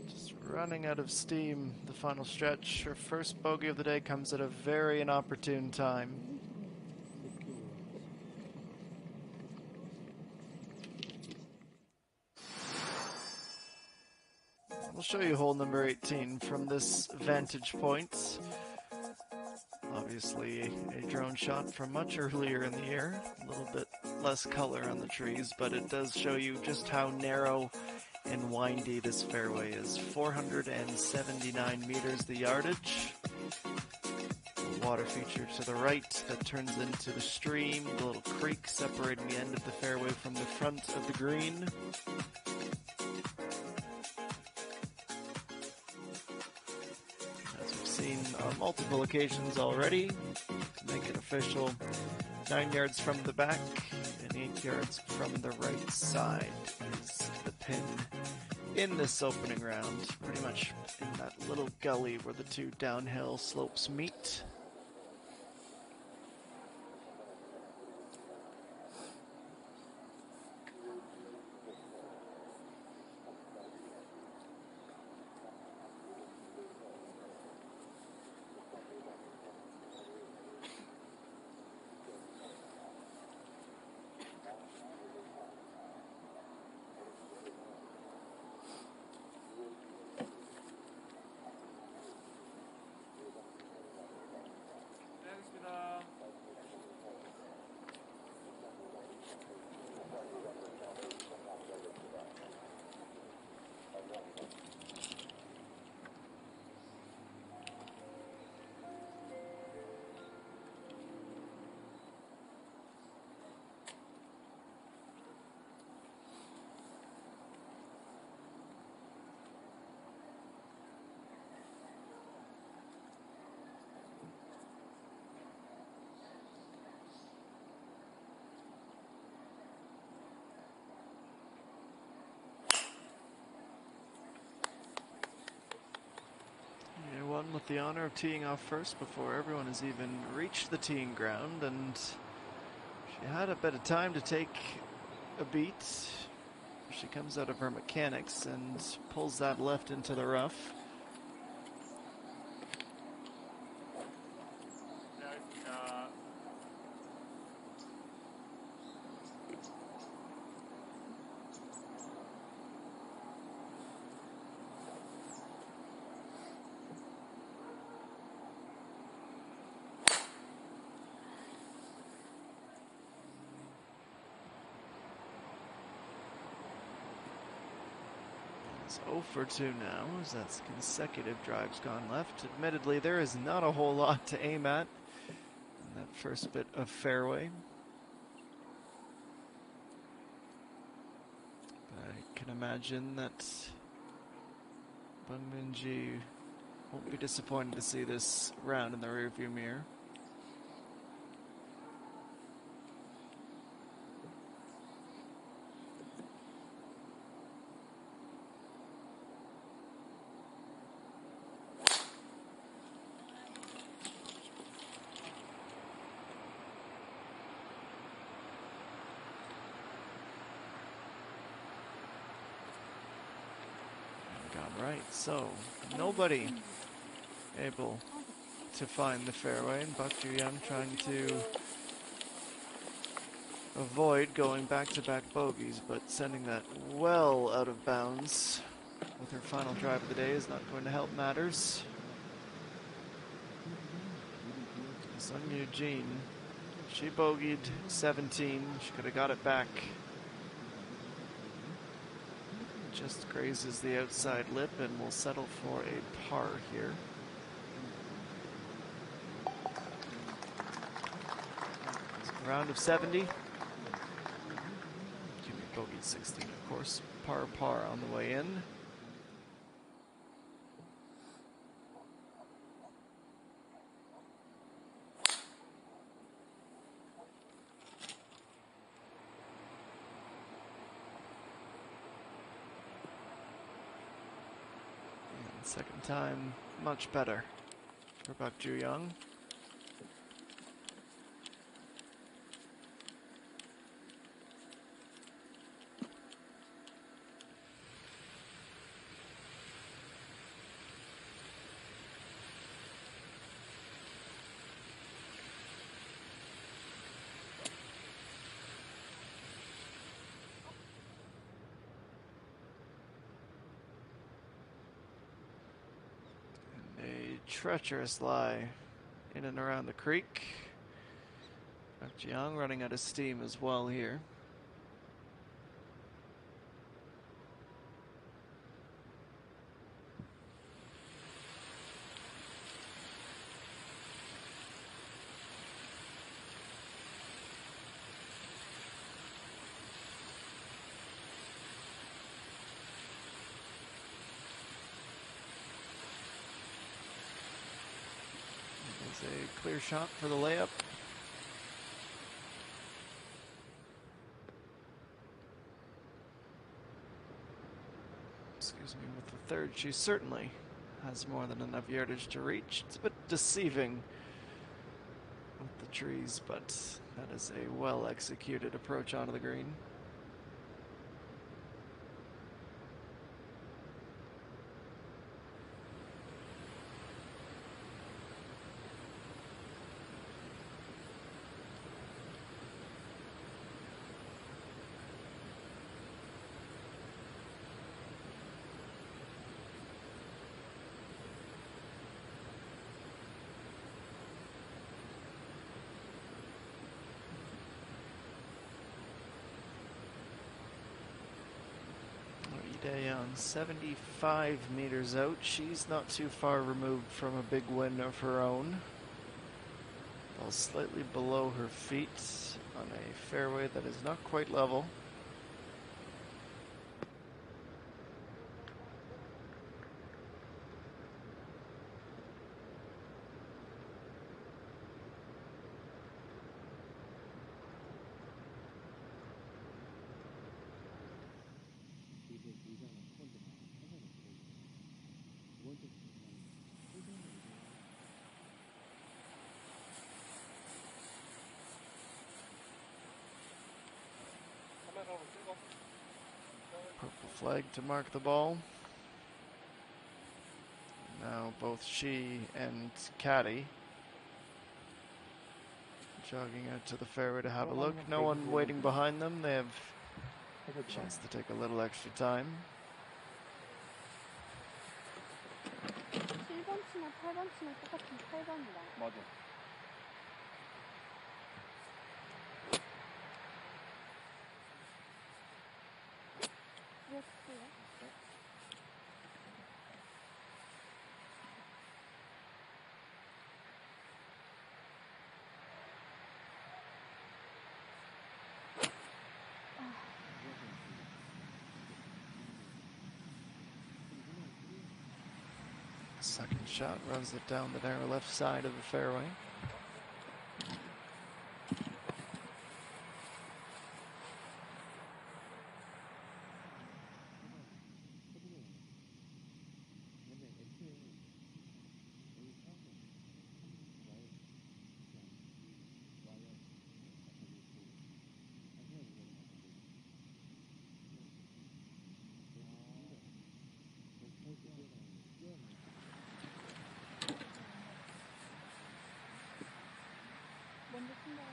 Just running out of steam, the final stretch. Her first bogey of the day comes at a very inopportune time. We'll show you hole number 18 from this vantage point. Obviously a drone shot from much earlier in the year. A little bit less color on the trees, but it does show you just how narrow and windy this fairway is. 479 meters the yardage. The water feature to the right that turns into the stream, the little creek separating the end of the fairway from the front of the green. As we've seen on multiple occasions already, to make it official, 9 yards from the back and 8 yards from the right side is the pin in this opening round, pretty much in that little gully where the two downhill slopes meet.
하겠습니다.
One with the honor of teeing off first before everyone has even reached the teeing ground, and she had a bit of time to take a beat. She comes out of her mechanics and pulls that left into the rough.
하겠습니다.
It's 0 for 2 now, as that's consecutive drives gone left. Admittedly, there is not a whole lot to aim at in that first bit of fairway. But I can imagine that Bung Min-ji won't be disappointed to see this round in the rearview mirror. Right, so nobody able to find the fairway, and Bak Ju-young trying to avoid going back-to-back bogeys, but sending that well out of bounds with her final drive of the day is not going to help matters. Sung Yoo-jin, she bogeyed 17, she could have got it back. Just grazes the outside lip and will settle for a par here. Round of 70. Give me bogey 16, of course. Par on the way in. Second time, much better for Bak Ju-young. treacherous lie in and around the creek. Jiang running out of steam as well here. There's a clear shot for the layup. Excuse me, with the third, she certainly has more than enough yardage to reach. It's a bit deceiving with the trees, but that is a well-executed approach onto the green. On 75 meters out. She's not too far removed from a big win of her own. Ball slightly below her feet on a fairway that is not quite level. Purple flag to mark the ball. Now both she and caddy jogging out to the fairway to have a look. No one waiting behind them. They have a chance to take a little extra time.
7번 치나 8번 치나 똑같은 8번이랑.
맞아.
그랬어요?
Second shot runs it down the narrow left side of the fairway.
먼저 친다고.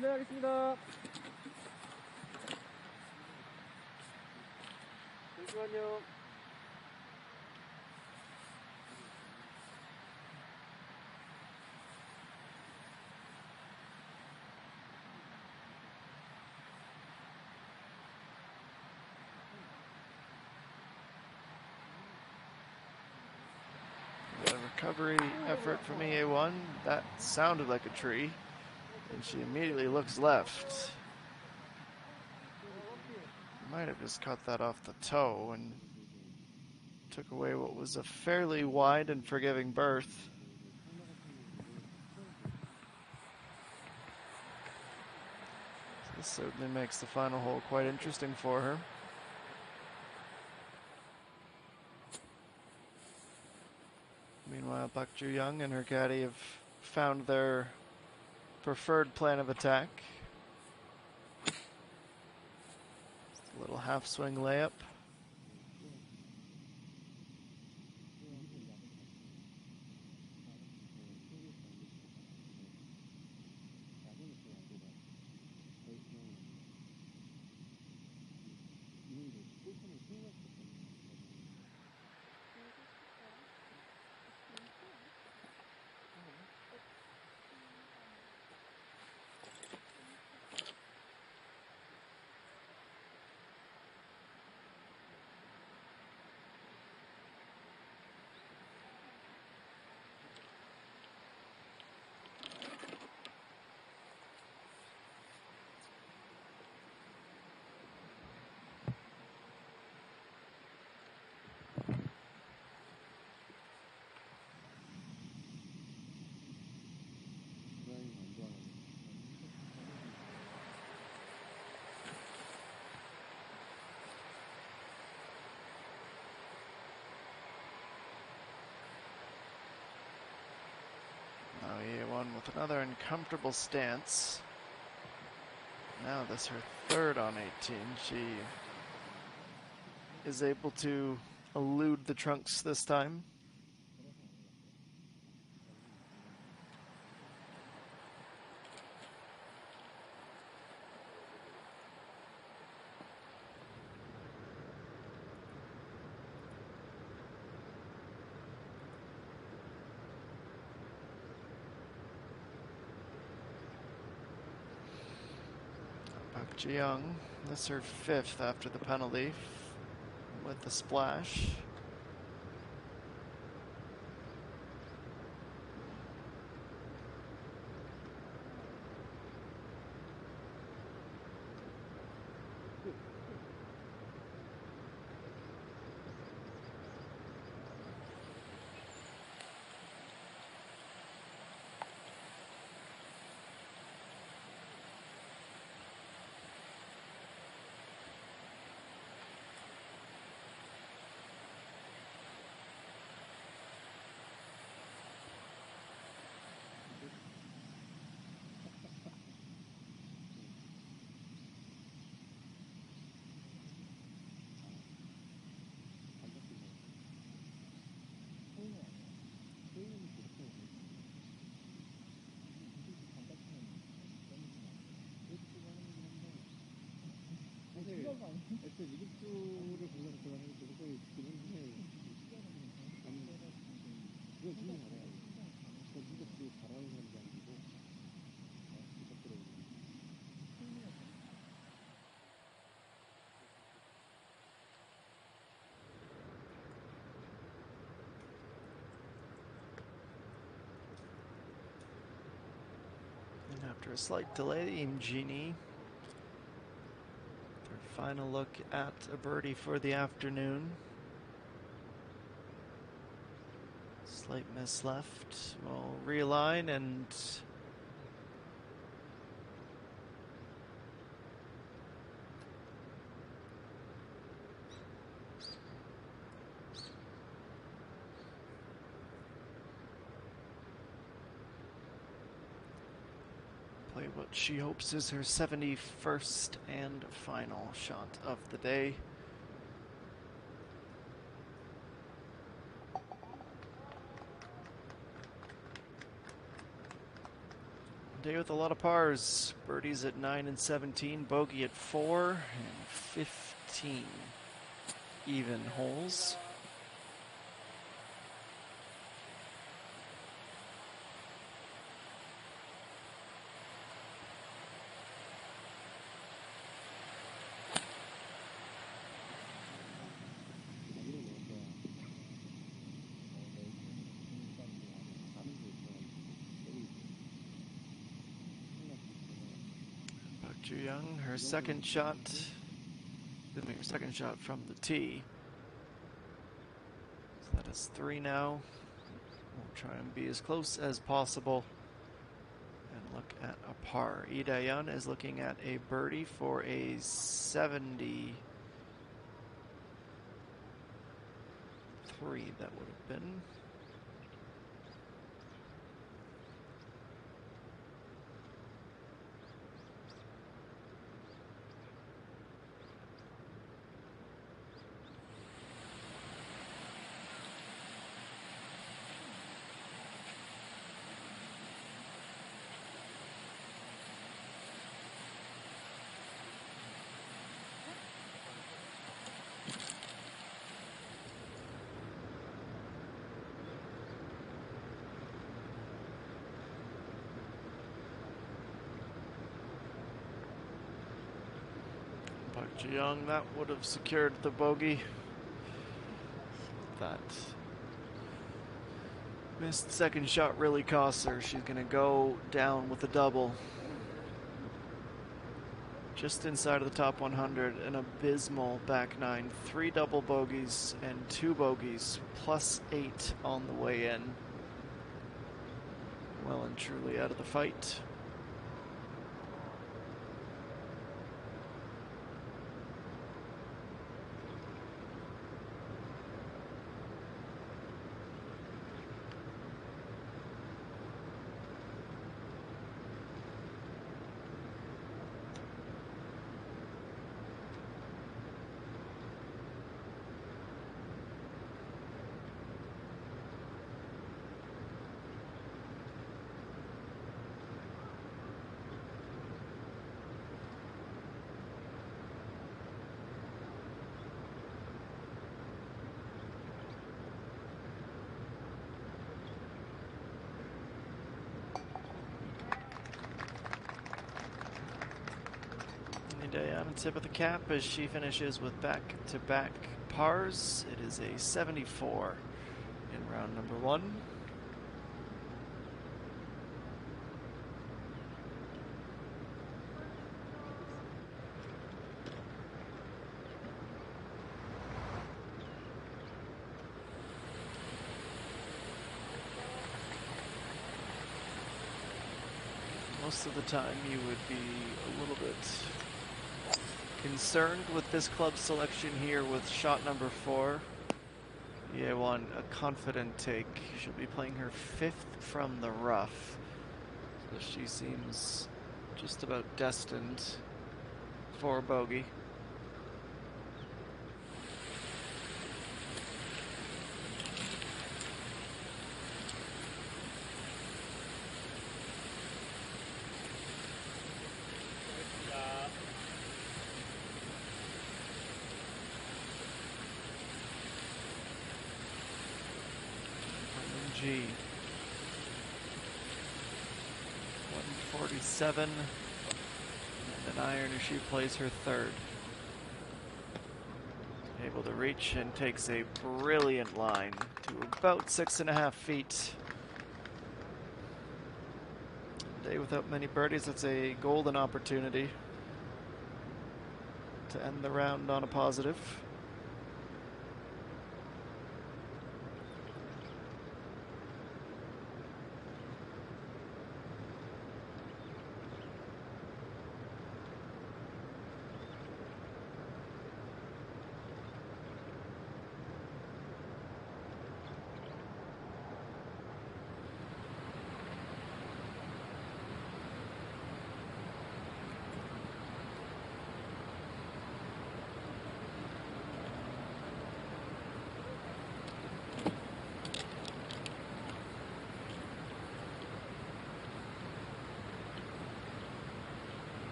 플레이하겠습니다. 잠시만요.
A recovery effort from EA1. That sounded like a tree. And she immediately looks left. Might have just cut that off the toe and took away what was a fairly wide and forgiving berth. This certainly makes the final hole quite interesting for her. Meanwhile, Park Ju-young and her caddy have found their preferred plan of attack. Just a little half swing layup. Another uncomfortable stance. Now this her third on 18. She is able to elude the trunks this time. Jiyoung, this is her fifth after the penalty with the splash.
애초에 이륙주를 보려고 들어가는데 거의 기본 중에 그건 진짜 잘해요. 그 이륙주 잘하는 사람이 아니고
And after a slight delay, ENG final look at a birdie for the afternoon. Slight miss left. We'll realign and play what she hopes is her 71st and final shot of the day. Day with a lot of pars. Birdies at 9 and 17, bogey at 4, and 15 even holes. Jiyoung, her second shot from the tee. So that is 3 now. We'll try and be as close as possible and look at a par. Lee Dae-yeon is looking at a birdie for a 73, that would have been. Jiyoung, that would have secured the bogey. That missed second shot really costs her. She's going to go down with a double. Just inside of the top 100, an abysmal back nine. 3 double bogeys and 2 bogeys, plus 8 on the way in. Well and truly out of the fight. Diana tip of the cap as she finishes with back-to-back pars. It is a 74 in round number 1. Most of the time you would be a little bit concerned with this club selection here with shot number 4. Yeah, a confident take. She'll be playing her 5th from the rough. So she seems just about destined for bogey. ENG 147 and an iron as she plays her 3rd. Able to reach and takes a brilliant line to about 6.5 feet. Day without many birdies, it's a golden opportunity to end the round on a positive.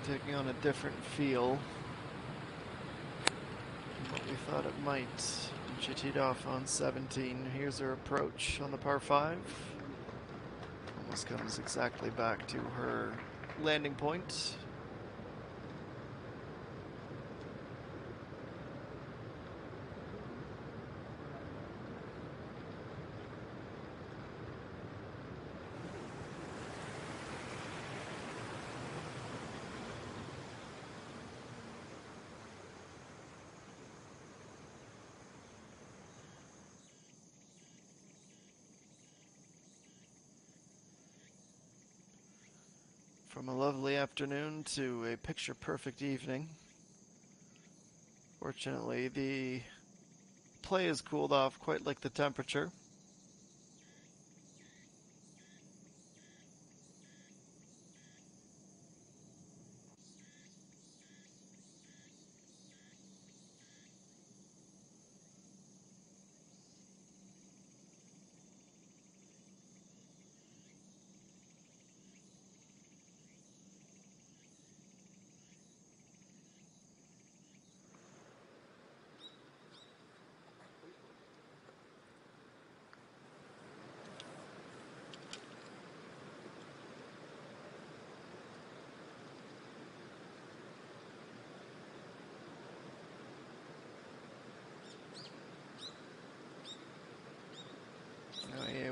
Taking on a different feel than what we thought it might. She teed off on 17. Here's her approach on the par 5. Almost comes exactly back to her landing point. From a lovely afternoon to a picture-perfect evening. Fortunately, the play has cooled off quite like the temperature.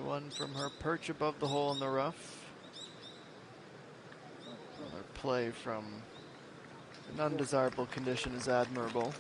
One from her perch above the hole in the rough. Another play from an undesirable condition is admirable.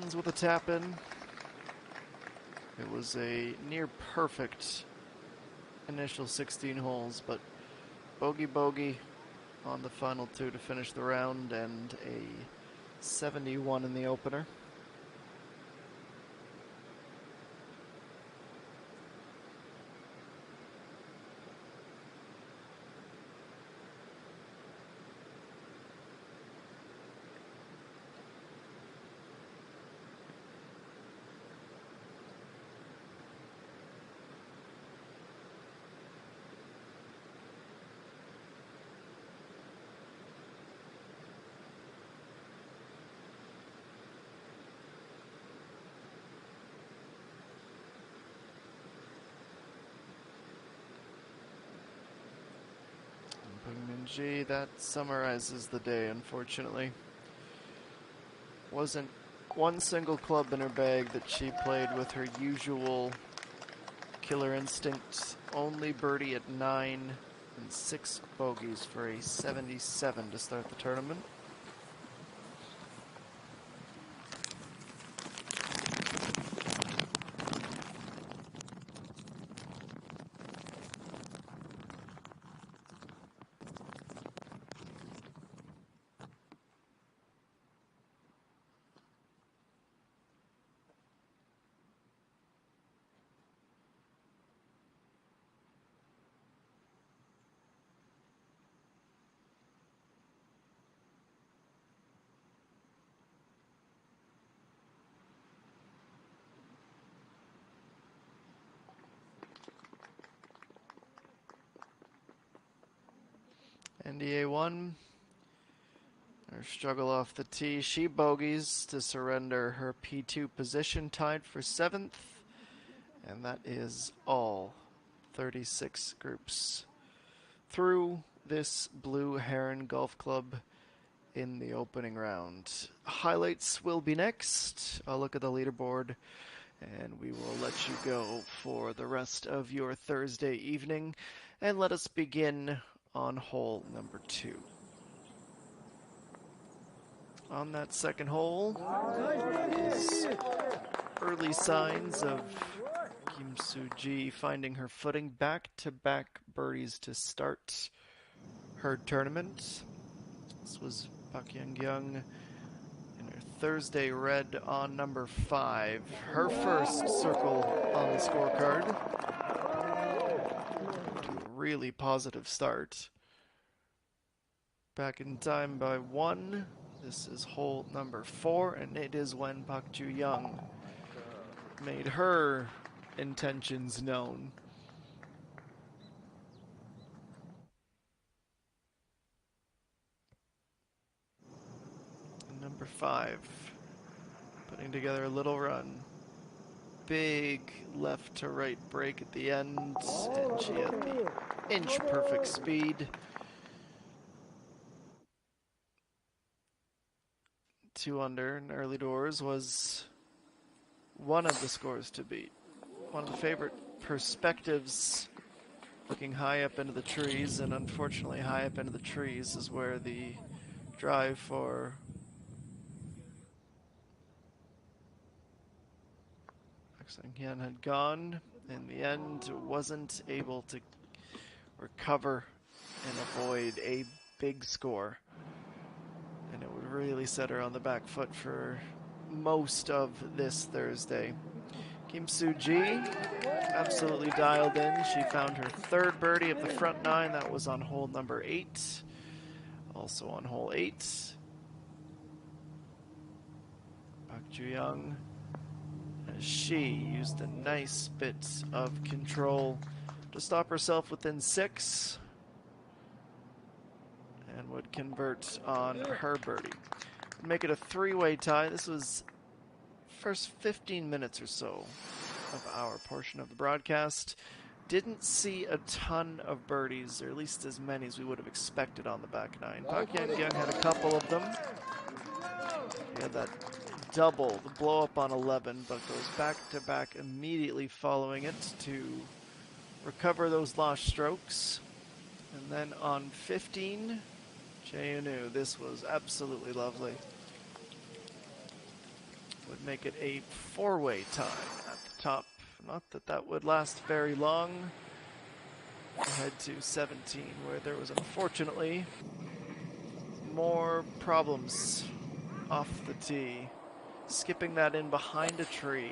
ends with a tap in. It was a near perfect initial 16 holes, but bogey on the final two to finish the round, and a 71 in the opener. G, that summarizes the day, unfortunately. Wasn't one single club in her bag that she played with her usual killer instinct. Only birdie at 9 and 6 bogeys for a 77 to start the tournament. NDA 1, her struggle off the tee. She bogeys to surrender her P2 position, tied for 7th. And that is all 36 groups through this Blue Heron Golf Club in the opening round. Highlights will be next. I'll look at the leaderboard and we will let you go for the rest of your Thursday evening. And let us begin on hole number 2. On that second hole is early signs of Kim Soo-ji finding her footing. Back-to-back birdies to start her tournament. This was Park Young in her Thursday red on number 5. Her first circle on the scorecard. To a really positive start. Back in time by 1. This is hole number 4, and it is when Park Joo-young made her intentions known. And number 5, putting together a little run. Big left to right break at the end, and she had the inch perfect speed. 2 under in early doors was one of the scores to beat. One of the favorite perspectives, looking high up into the trees, and unfortunately high up into the trees is where the drive for Sang-hyun had gone. In the end, wasn't able to recover and avoid a big score. And it would really set her on the back foot for most of this Thursday. Kim Soo-ji absolutely dialed in. She found her 3rd birdie of the front 9. That was on hole number 8. Also on hole 8. Park Joo-young, as she used a nice bit of control to stop herself within 6. And would convert on her birdie. Make it a 3-way tie. This was first 15 minutes or so of our portion of the broadcast. Didn't see a ton of birdies, or at least as many as we would have expected on the back 9. Park Young had a couple of them. He had that double, the blow up on 11, but goes back to back immediately following it to recover those lost strokes. And then on 15, Jae-eun, this was absolutely lovely. would make it a four-way tie at the top. Not that that would last very long. We head to 17, where there was unfortunately more problems off the tee. Skipping that in behind a tree.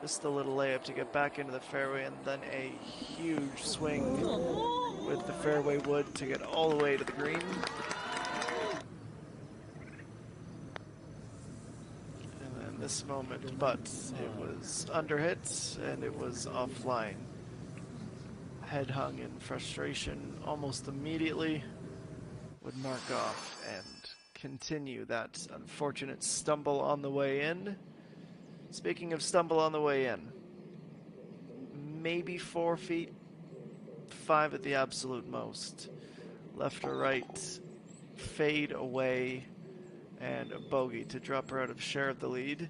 Just a little layup to get back into the fairway, and then a huge swing with the fairway wood to get all the way to the green. And then this moment, but it was under hit and it was offline. Head hung in frustration almost immediately. Would mark off and continue that unfortunate stumble on the way in. Speaking of stumble on the way in, maybe 4 feet, 5 at the absolute most. Left or right, fade away, and a bogey to drop her out of share of the lead.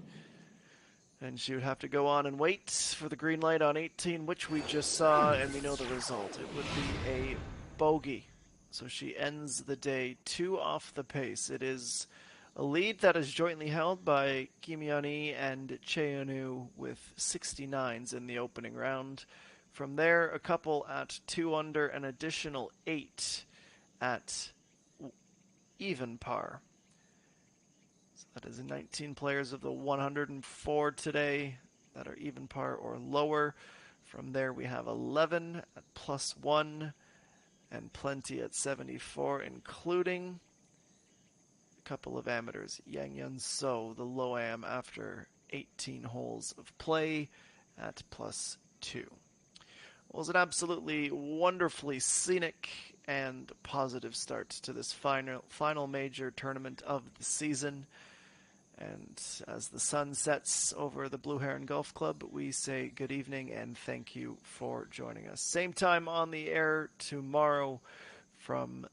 And she would have to go on and wait for the green light on 18, which we just saw, and we know the result. It would be a bogey. So she ends the day 2 off the pace. It is a lead that is jointly held by Kim Yeon-hee and Cheonu with 69s in the opening round. From there, a couple at 2 under, an additional 8 at even par. So that is 19 players of the 104 today that are even par or lower. From there, we have 11 at +1 and plenty at 74, including a couple of amateurs. Yang Yun So, the low am after 18 holes of play at +2. Well, it was an absolutely wonderfully scenic and positive start to this final major tournament of the season. And as the sun sets over the Blue Heron Golf Club, we say good evening and thank you for joining us. Same time on the air tomorrow from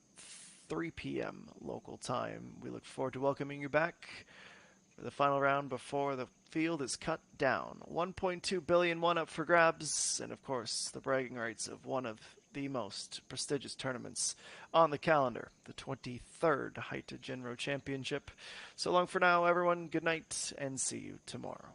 3 p.m. local time. We look forward to welcoming you back for the final round before the field is cut down. 1.2 billion won up for grabs, and of course the bragging rights of one of the most prestigious tournaments on the calendar, the 23rd HITE JINRO Championship. So long for now, everyone. Good night, and see you tomorrow.